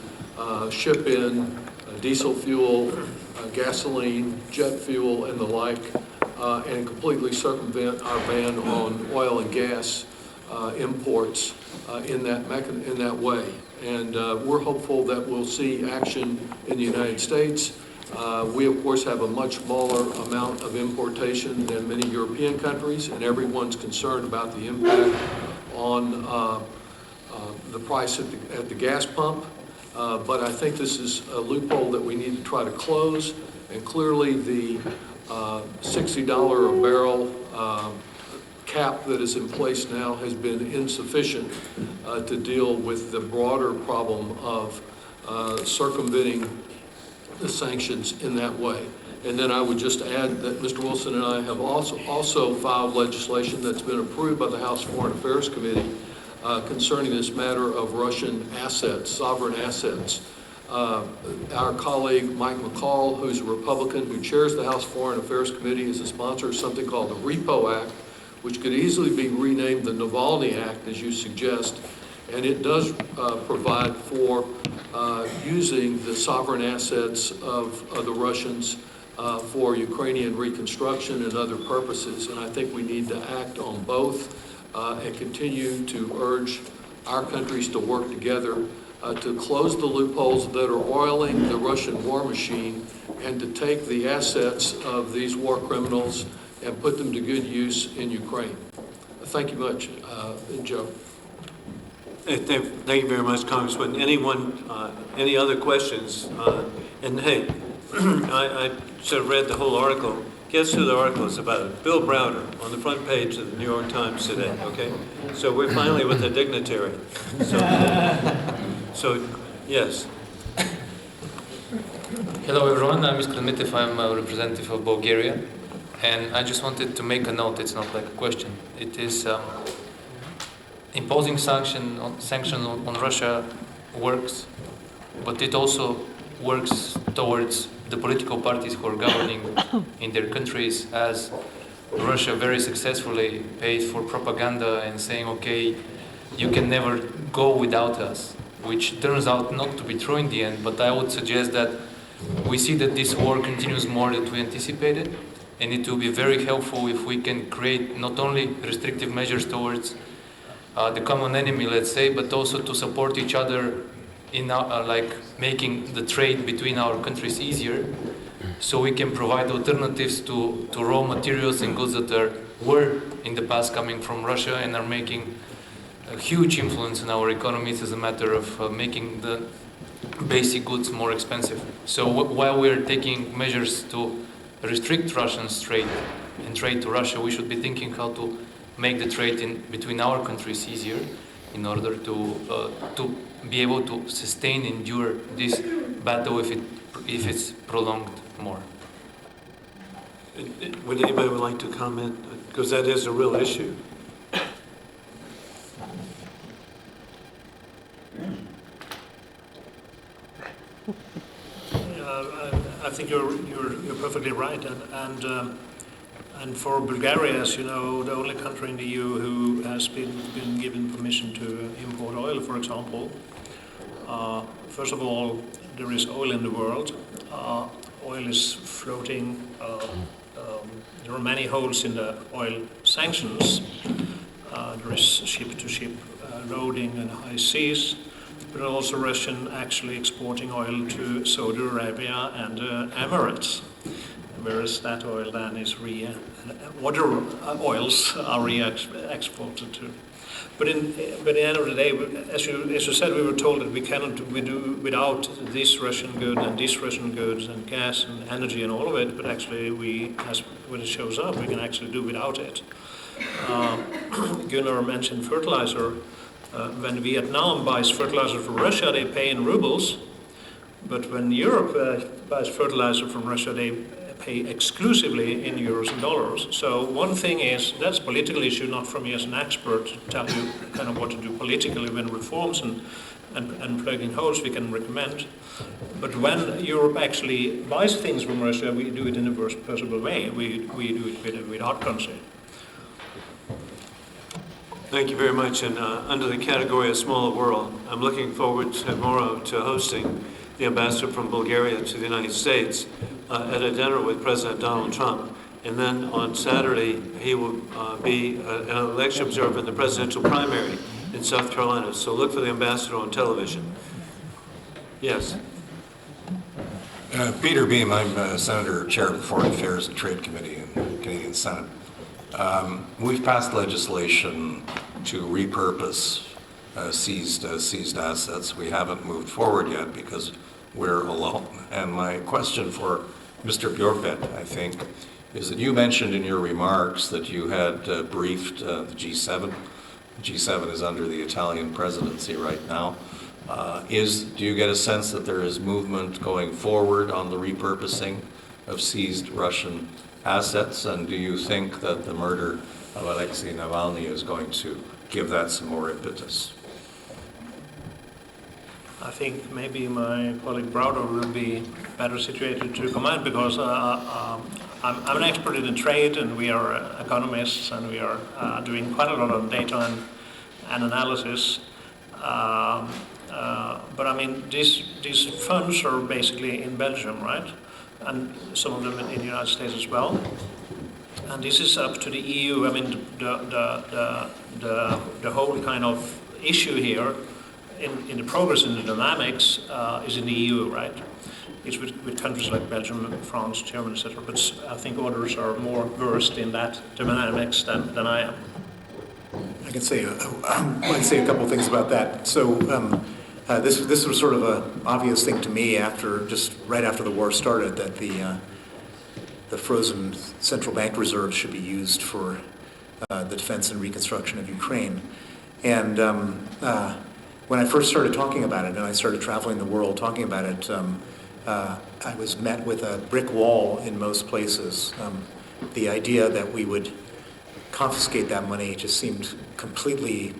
ship in diesel fuel, gasoline, jet fuel, and the like, and completely circumvent our ban on oil and gas imports in that way. And we're hopeful that we'll see action in the United States. We, of course, have a much smaller amount of importation than many European countries, and everyone's concerned about the impact on the price at the gas pump. But I think this is a loophole that we need to try to close, and clearly the $60 a barrel cap that is in place now has been insufficient to deal with the broader problem of circumventing the sanctions in that way. And then I would just add that Mr. Wilson and I have also filed legislation that's been approved by the House Foreign Affairs Committee concerning this matter of Russian assets, sovereign assets. Our colleague Mike McCall, who's a Republican who chairs the House Foreign Affairs Committee, is a sponsor of something called the Repo Act, which could easily be renamed the Navalny Act, as you suggest. And it does provide for using the sovereign assets of the Russians for Ukrainian reconstruction and other purposes. And I think we need to act on both and continue to urge our countries to work together to close the loopholes that are oiling the Russian war machine and to take the assets of these war criminals and put them to good use in Ukraine. Thank you much, Joe. Thank you very much, Congressman. Anyone, any other questions? And hey, I should have read the whole article. Guess who the article is about? Bill Browder on the front page of the New York Times today, okay? So we're finally with a dignitary. So yes. Hello everyone, I'm Iskran Mitev, I'm a representative of Bulgaria. And I just wanted to make a note, it's not like a question. It is imposing sanctions on Russia works, but it also works towards the political parties who are governing in their countries, as Russia very successfully pays for propaganda and saying, okay, you can never go without us, which turns out not to be true in the end. But I would suggest that we see that this war continues more than we anticipated, and it will be very helpful if we can create not only restrictive measures towards the common enemy, let's say, but also to support each other in like making the trade between our countries easier, so we can provide alternatives to raw materials and goods that were in the past coming from Russia and are making a huge influence in our economies as a matter of making the basic goods more expensive. So while we're taking measures to restrict Russians' trade and trade to Russia, we should be thinking how to make the trade between our countries easier in order to be able to sustain, endure this battle if it's prolonged more. Would anybody would like to comment? Because that is a real issue. I think you're perfectly right, and for Bulgaria, as you know, the only country in the EU who has been given permission to import oil, for example. First of all, there is oil in the world. Oil is floating. There are many holes in the oil sanctions. There is ship-to-ship loading in high seas, but also Russian actually exporting oil to Saudi Arabia and Emirates, whereas that oil then is water oils are re-exported to. But at the end of the day, as you said, we were told that we do without this Russian good and this Russian goods and gas and energy and all of it. But actually, when it shows up, we can actually do without it. Gunnar mentioned fertilizer. When Vietnam buys fertilizer from Russia, they pay in rubles. But when Europe buys fertilizer from Russia, they pay exclusively in euros and dollars. So one thing is, that's a political issue, not from me as an expert to tell you kind of what to do politically when reforms and plugging holes we can recommend. But when Europe actually buys things from Russia, we do it in the worst possible way. We do it with hard currency. Thank you very much. And under the category of smaller world, I'm looking forward tomorrow to hosting the ambassador from Bulgaria to the United States at a dinner with President Donald Trump. And then on Saturday, he will be an election observer in the presidential primary in South Carolina. So look for the ambassador on television. Yes. Peter Beam, I'm Senator, Chair of the Foreign Affairs and Trade Committee in the Canadian Senate. We've passed legislation to repurpose seized assets. We haven't moved forward yet because we're alone. And my question for Mr. Bjorkbet, I think, is that you mentioned in your remarks that you had briefed the G7. The G7 is under the Italian presidency right now. Do you get a sense that there is movement going forward on the repurposing of seized Russian assets? And do you think that the murder of Alexei Navalny is going to give that some more impetus? I think maybe my colleague Browder will be better situated to comment, because I'm an expert in the trade, and we are economists, and we are doing quite a lot of data and analysis. But I mean, these funds are basically in Belgium, right? and some of them in the United States as well. And this is up to the EU. I mean, the whole kind of issue here in the progress in the dynamics is in the EU, right? It's with countries like Belgium, France, Germany, etc. But I think others are more versed in that dynamics than I am. I can say a couple of things about that. So this was sort of an obvious thing to me right after the war started, that the frozen central bank reserves should be used for the defense and reconstruction of Ukraine. And when I first started talking about it, and I started traveling the world talking about it, I was met with a brick wall in most places. The idea that we would confiscate that money just seemed completely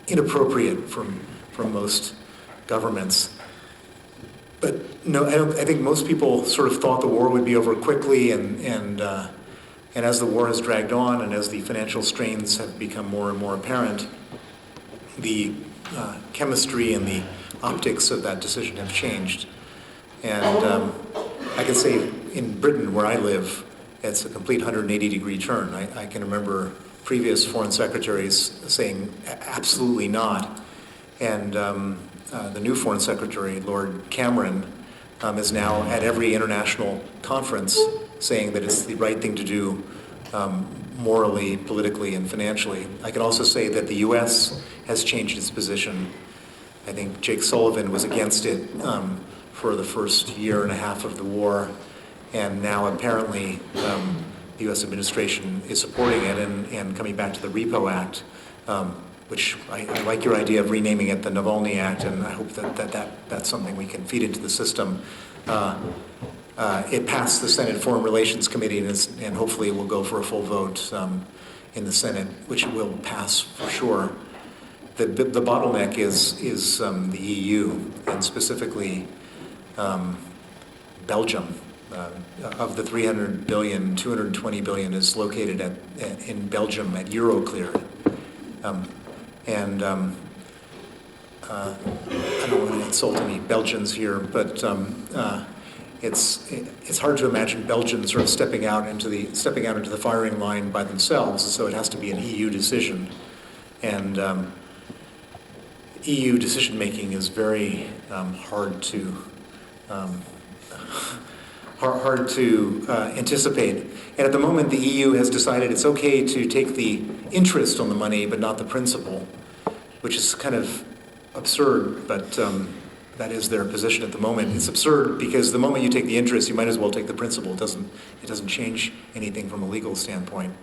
inappropriate from most governments. But no, I think most people sort of thought the war would be over quickly, and as the war has dragged on and as the financial strains have become more and more apparent, the chemistry and the optics of that decision have changed. And I can say in Britain, where I live, it's a complete 180-degree turn. I can remember previous foreign secretaries saying absolutely not. And the new foreign secretary, Lord Cameron, is now at every international conference saying that it's the right thing to do morally, politically, and financially. I can also say that the U.S. has changed its position. I think Jake Sullivan was against it for the first year and a half of the war, and now apparently the U.S. administration is supporting it and coming back to the Repo Act, which I like your idea of renaming it the Navalny Act, and I hope that's something we can feed into the system. It passed the Senate Foreign Relations Committee, and hopefully it will go for a full vote in the Senate, which it will pass for sure. The bottleneck is the EU, and specifically Belgium. Of the 300 billion, 220 billion is located in Belgium at Euroclear. And I don't want to insult any Belgians here, but it's hard to imagine Belgians sort of stepping out into the firing line by themselves. So it has to be an EU decision, and EU decision making is very hard to anticipate. And at the moment, the EU has decided it's okay to take the interest on the money, but not the principal, which is kind of absurd, but that is their position at the moment. It's absurd because the moment you take the interest, you might as well take the principal. It doesn't change anything from a legal standpoint.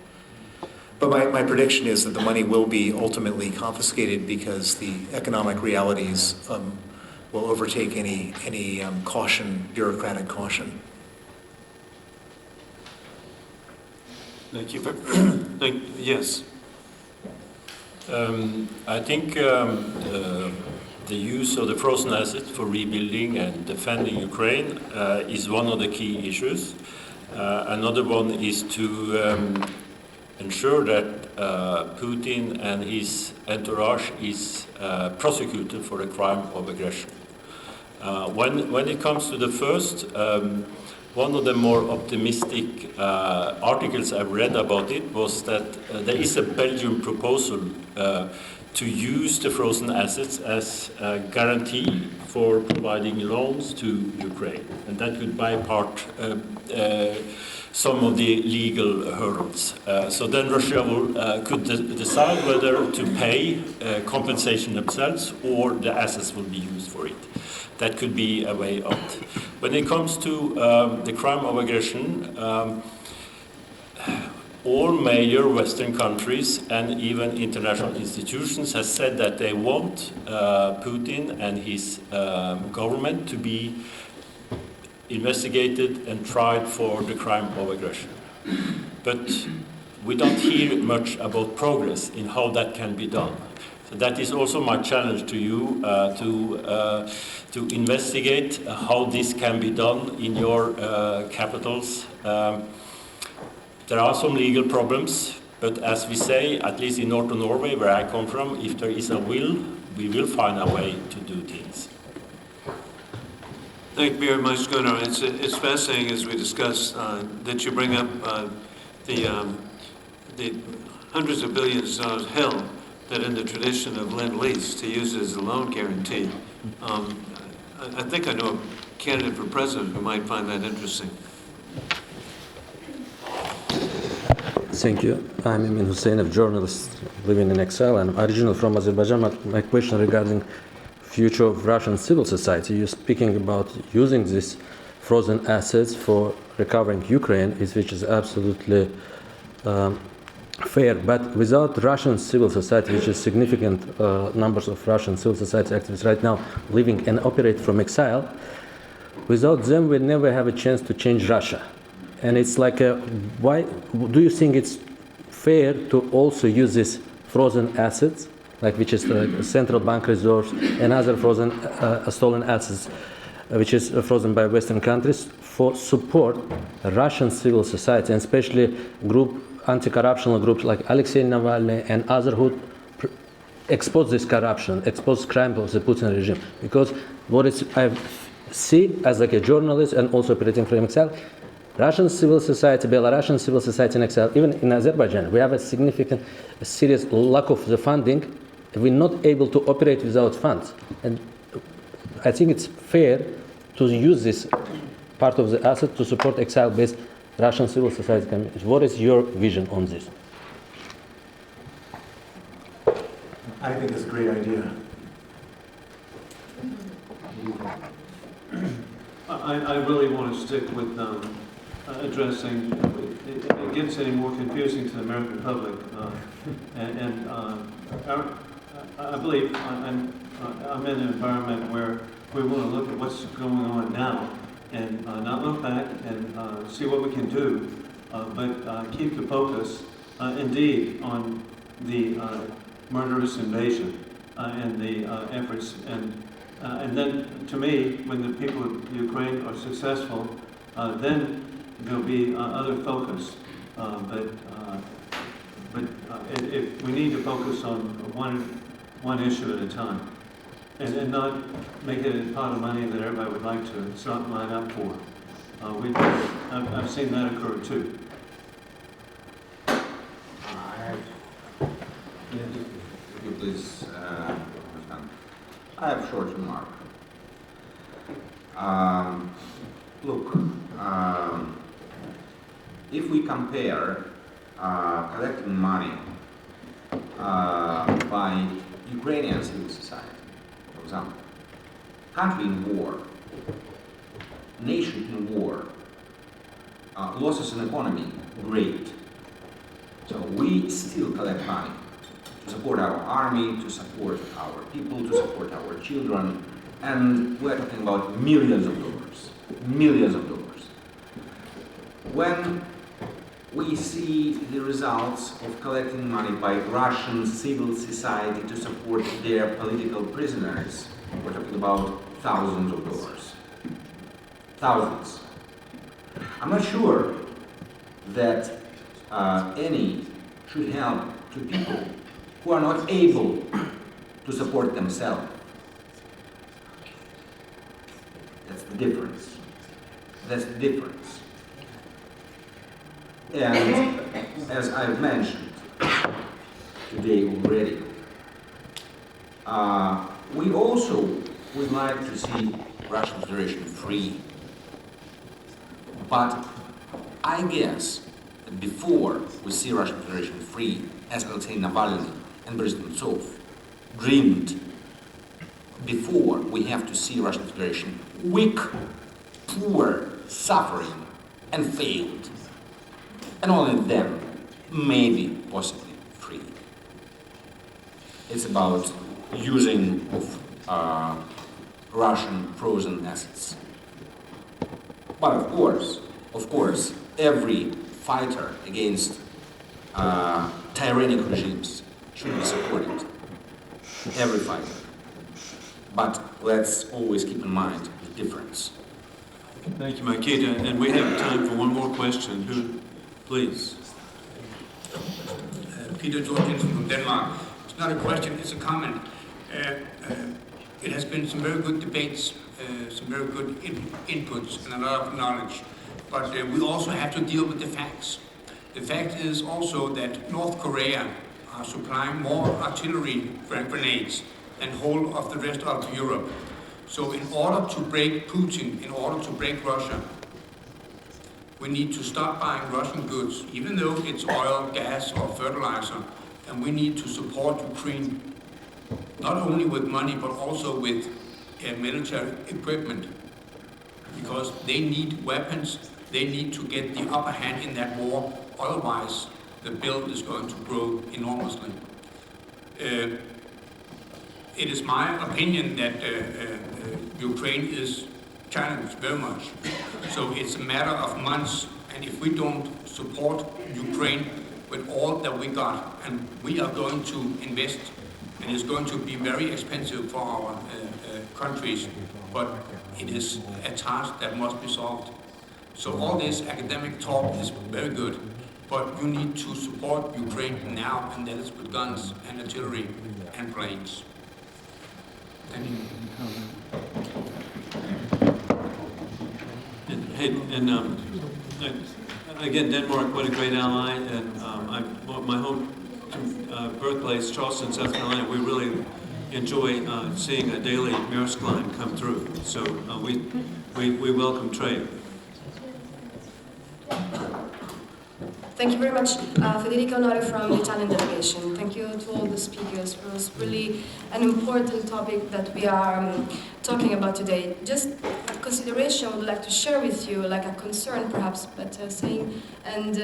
But my prediction is that the money will be ultimately confiscated because the economic realities will overtake any caution, bureaucratic caution. Thank you. Yes. I think the use of the frozen assets for rebuilding and defending Ukraine is one of the key issues. Another one is to ensure that Putin and his entourage is prosecuted for the crime of aggression. When it comes to the first, one of the more optimistic articles I've read about it was that there is a Belgian proposal to use the frozen assets as a guarantee for providing loans to Ukraine, and that would bypass some of the legal hurdles. So then Russia could decide whether to pay compensation themselves or the assets will be used for it. That could be a way out. When it comes to the crime of aggression, all major Western countries and even international institutions have said that they want Putin and his government to be investigated and tried for the crime of aggression. But we don't hear much about progress in how that can be done. So that is also my challenge to you, to investigate how this can be done in your capitals. There are some legal problems, but as we say, at least in northern Norway, where I come from, if there is a will, we will find a way to do things. Thank you very much, Gunnar. It's fascinating as we discuss that you bring up the hundreds of billions of dollars held that in the tradition of Lend-Lease to use as a loan guarantee. I think I know a candidate for president who might find that interesting. Thank you. I'm Emin Hussein, a journalist living in exile. I'm originally from Azerbaijan. My question regarding future of Russian civil society. You're speaking about using these frozen assets for recovering Ukraine, which is absolutely fair. But without Russian civil society, which is significant numbers of Russian civil society activists right now living and operate from exile, without them, we never have a chance to change Russia. And it's like, why do you think it's fair to also use these frozen assets, like which is the central bank reserves and other frozen stolen assets, which is frozen by Western countries, for support Russian civil society, and especially anti-corruption groups like Alexei Navalny and others who expose this corruption, expose crime of the Putin regime? Because what I see as like a journalist and also operating from exile, Russian civil society, Belarusian civil society in exile, even in Azerbaijan, we have a serious lack of the funding. We're not able to operate without funds. And I think it's fair to use this part of the asset to support exile-based Russian civil society communities. What is your vision on this? I think it's a great idea. I really want to stick with addressing, it gets any more confusing to the American public. I believe I'm in an environment where we want to look at what's going on now and not look back and see what we can do, but keep the focus indeed on the murderous invasion and the efforts. And then, to me, when the people of Ukraine are successful, then there'll be other focus. But if we need to focus on one issue at a time, and not make it a pot of money that everybody would like to line up for. I've seen that occur too. If you please understand. I have a short remark. Look, if we compare collecting money by Ukrainian civil society, for example, country in war, nation in war, losses in economy, great. So we still collect money to support our army, to support our people, to support our children, and we're talking about millions of dollars, millions of dollars. When we see the results of collecting money by Russian civil society to support their political prisoners, we're talking about thousands of dollars. Thousands. I'm not sure that any should help to people who are not able to support themselves. That's the difference. That's the difference. And as I've mentioned today already, we also would like to see Russian Federation free. But I guess that before we see Russian Federation free, as Alexei Navalny and Boris Nemtsov dreamed, before we have to see Russian Federation weak, poor, suffering, and failed. And only then, maybe, possibly, free. It's about using of Russian frozen assets. But of course, every fighter against tyrannic regimes should be supported. Every fighter. But let's always keep in mind the difference. Thank you, Makita. And we have time for one more question. Who, please? Peter Jorgensen from Denmark. It's not a question, it's a comment. It has been some very good debates some very good inputs and a lot of knowledge. But we also have to deal with the facts. The fact is also that North Korea are supplying more artillery grenades than whole of the rest of Europe. So in order to break Putin, in order to break Russia, we need to stop buying Russian goods, even though it's oil, gas, or fertilizer, and we need to support Ukraine, not only with money, but also with military equipment, because they need weapons, they need to get the upper hand in that war, otherwise the bill is going to grow enormously. It is my opinion that Ukraine is challenged very much. So it's a matter of months, and if we don't support Ukraine with all that we got, and we are going to invest, and it's going to be very expensive for our countries, but it is a task that must be solved. So all this academic talk is very good, but you need to support Ukraine now, and that is with guns and artillery and planes. Thank you. Again, Denmark, what a great ally, and my home birthplace, Charleston, South Carolina, we really enjoy seeing a daily Maersk line come through. So we welcome trade. Thank you very much, Federica Honore from the Italian delegation. Thank you to all the speakers. It was really an important topic that we are talking about today. Just a consideration I would like to share with you, like a concern perhaps, but saying, and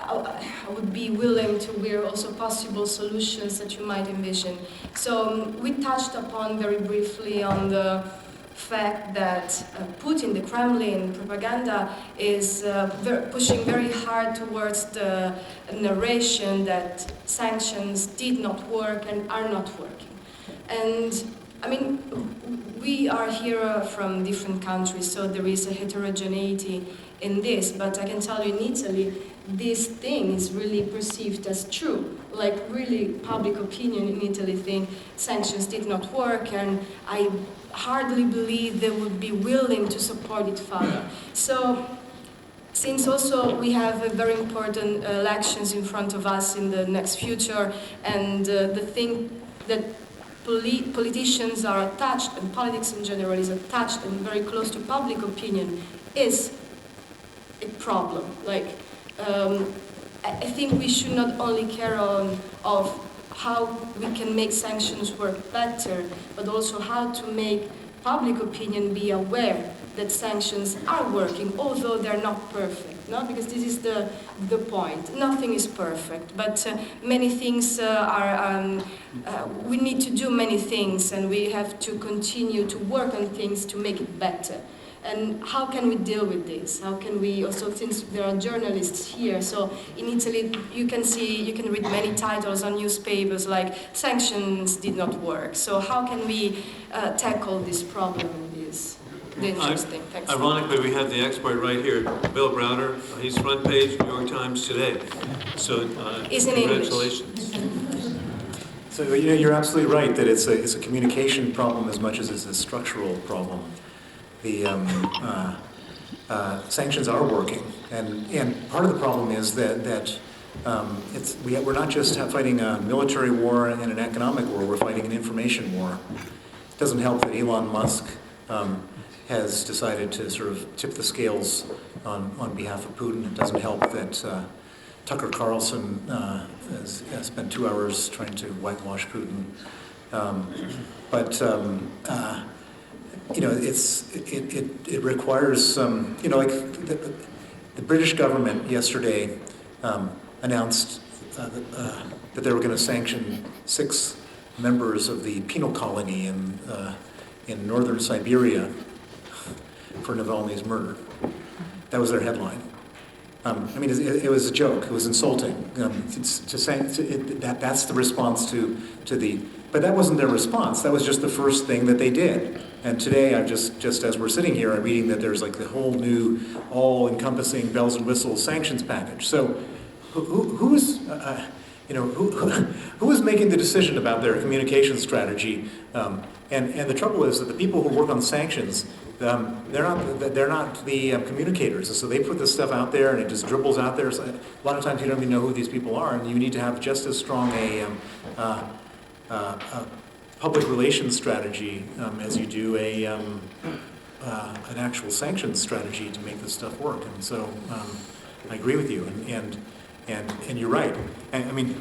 I would be willing to hear also possible solutions that you might envision. So we touched upon very briefly on the fact that Putin, the Kremlin propaganda, is pushing very hard towards the narration that sanctions did not work and are not working. And I mean, we are here from different countries, so there is a heterogeneity in this, but I can tell you in Italy, this thing is really perceived as true. Like really public opinion in Italy think sanctions did not work, and I hardly believe they would be willing to support it further. So, since also we have a very important elections in front of us in the next future, and the thing that politicians are attached, and politics in general is attached and very close to public opinion, is a problem. Like, I think we should not only care of how we can make sanctions work better, but also how to make public opinion be aware that sanctions are working, although they're not perfect. No? Because this is the point. Nothing is perfect, but many things we need to do many things, and we have to continue to work on things to make it better. And how can we deal with this? How can we also, since there are journalists here, so in Italy you can read many titles on newspapers like sanctions did not work. So how can we tackle this problem in this dangerous thing? Thanks. Ironically, we have the expert right here, Bill Browder. He's front page New York Times today. So congratulations. So you're absolutely right that it's a communication problem as much as it's a structural problem. The sanctions are working, and part of the problem is that we're not just fighting a military war and an economic war, we're fighting an information war. It doesn't help that Elon Musk has decided to sort of tip the scales on behalf of Putin. It doesn't help that Tucker Carlson has spent 2 hours trying to whitewash Putin. It requires some, like the British government yesterday announced that they were going to sanction 6 members of the penal colony in northern Siberia for Navalny's murder. That was their headline. It was a joke. It was insulting. That's the response to the. But that wasn't their response. That was just the first thing that they did. And today, I'm just as we're sitting here, I'm reading that there's like the whole new, all-encompassing bells and whistles sanctions package. So, who is? who was making the decision about their communication strategy? And the trouble is that the people who work on sanctions, they're not the communicators. So they put this stuff out there, and it just dribbles out there. So a lot of times you don't even know who these people are, and you need to have just as strong a public relations strategy as you do an actual sanctions strategy to make this stuff work. And so I agree with you, and you're right. I mean,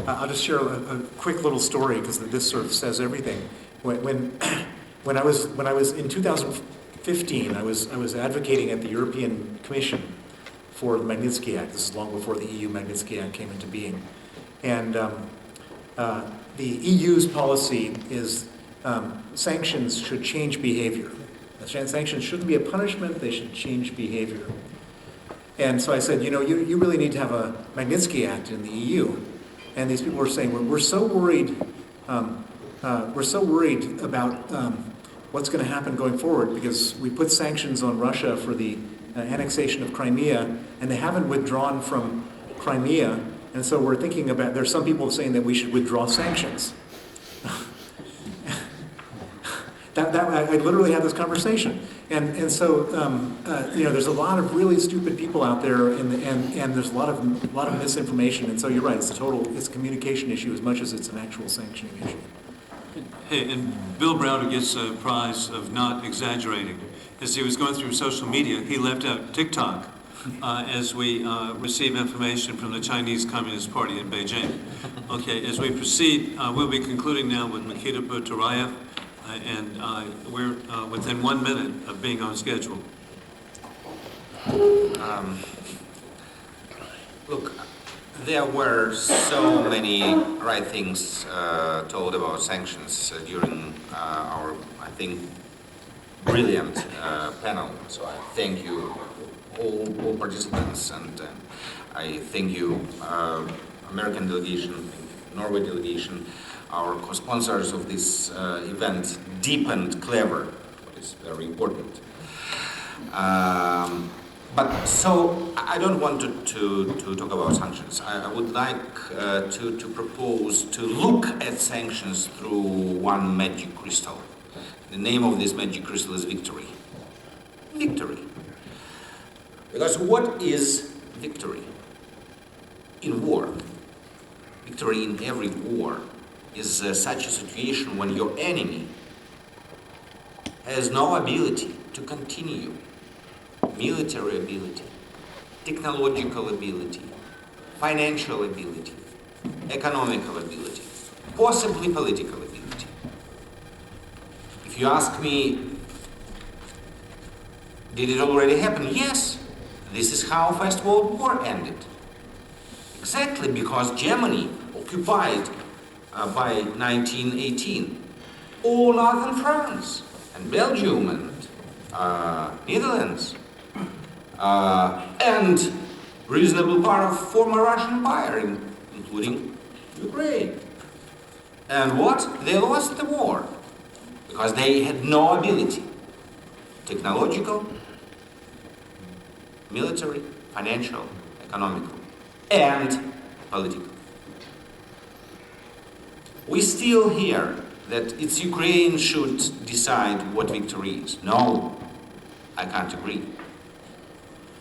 I'll just share a quick little story because this sort of says everything. When I was in 2015, I was advocating at the European Commission for the Magnitsky Act. This is long before the EU Magnitsky Act came into being, and the EU's policy is sanctions should change behavior. Sanctions shouldn't be a punishment; they should change behavior. And so I said, you really need to have a Magnitsky Act in the EU. And these people were saying, we're so worried about what's going to happen going forward because we put sanctions on Russia for the annexation of Crimea, and they haven't withdrawn from Crimea. And so we're thinking about, there's some people saying that we should withdraw sanctions. I literally had this conversation. And so, there's a lot of really stupid people out there, and there's a lot of misinformation. And so you're right, it's a communication issue as much as it's an actual sanctioning issue. Hey, and Bill Browder gets a prize of not exaggerating. As he was going through social media, he left out TikTok as we receive information from the Chinese Communist Party in Beijing. Okay, as we proceed, we'll be concluding now with Mikita Butarayev. And we're within 1 minute of being on schedule. Look, there were so many right things told about sanctions during our, I think, brilliant panel. So I thank you, all participants, and I thank you, American delegation, Norway delegation, our co-sponsors of this event, deep and clever, what is very important. But so I don't want to talk about sanctions. I would like to propose to look at sanctions through one magic crystal. The name of this magic crystal is victory. Victory. Because what is victory in war? Victory in every war is such a situation when your enemy has no ability to continue. Military ability, technological ability, financial ability, economical ability, possibly political ability. If you ask me, did it already happen? Yes. This is how First World War ended. Exactly because Germany occupied by 1918 all northern France and Belgium and Netherlands and reasonable part of former Russian Empire, including Ukraine. And what? They lost the war because they had no ability, technological, military, financial, economical, and political. We still hear that it's Ukraine should decide what victory is. No, I can't agree.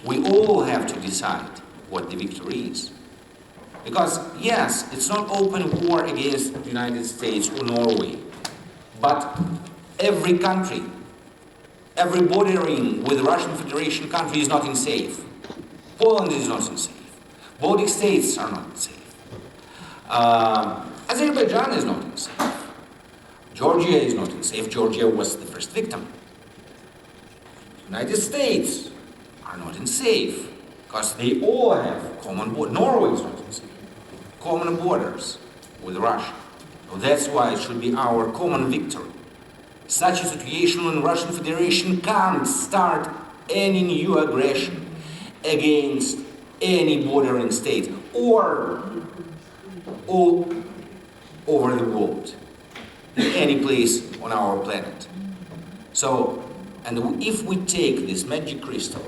We all have to decide what the victory is. Because yes, it's not open war against the United States or Norway, but every country, every bordering with the Russian Federation country is not in safe. Poland is not in safe. Baltic states are not in safe. Azerbaijan is not in safe. Georgia is not in safe. Georgia was the first victim. United States are not in safe because they all have common borders. Norway is not in safe. Common borders with Russia. So that's why it should be our common victory. Such a situation when Russian Federation can't start any new aggression against any bordering state or all over the world, any place on our planet. So, and if we take this magic crystal,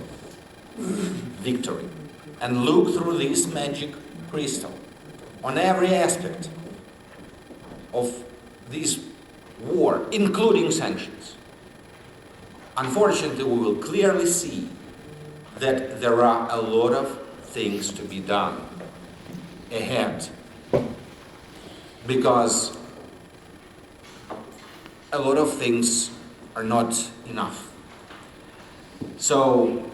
victory, and look through this magic crystal, on every aspect of this war, including sanctions, unfortunately, we will clearly see that there are a lot of things to be done ahead, because a lot of things are not enough. So,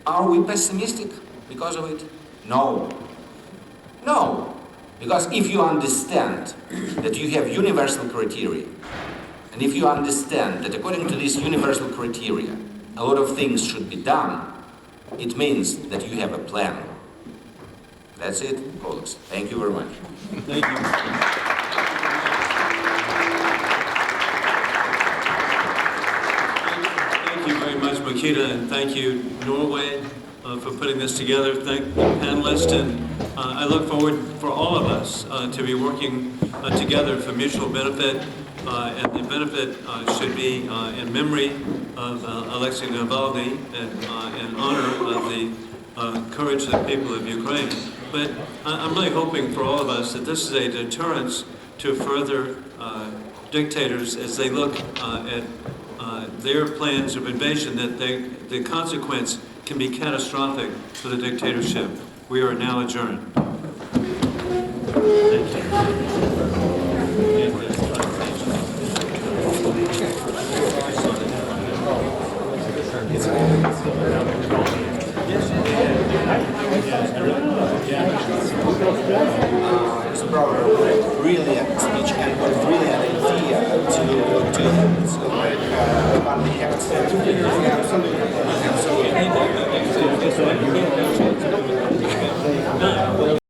are we pessimistic because of it? No. No. Because if you understand that you have universal criteria, and if you understand that according to these universal criteria, a lot of things should be done, it means that you have a plan. That's it, colleagues. Thank you very much. Thank you. Thank you very much, Makita, and thank you, Norway, for putting this together. Thank the panelists, and I look forward for all of us to be working together for mutual benefit, and the benefit should be in memory of Alexei Navalny and in honor of the courage of the people of Ukraine. But I'm really hoping for all of us that this is a deterrence to further dictators as they look at their plans of invasion, that the consequence can be catastrophic for the dictatorship. We are now adjourned. Thank Mr. Brower, brilliant speech and a brilliant idea to one act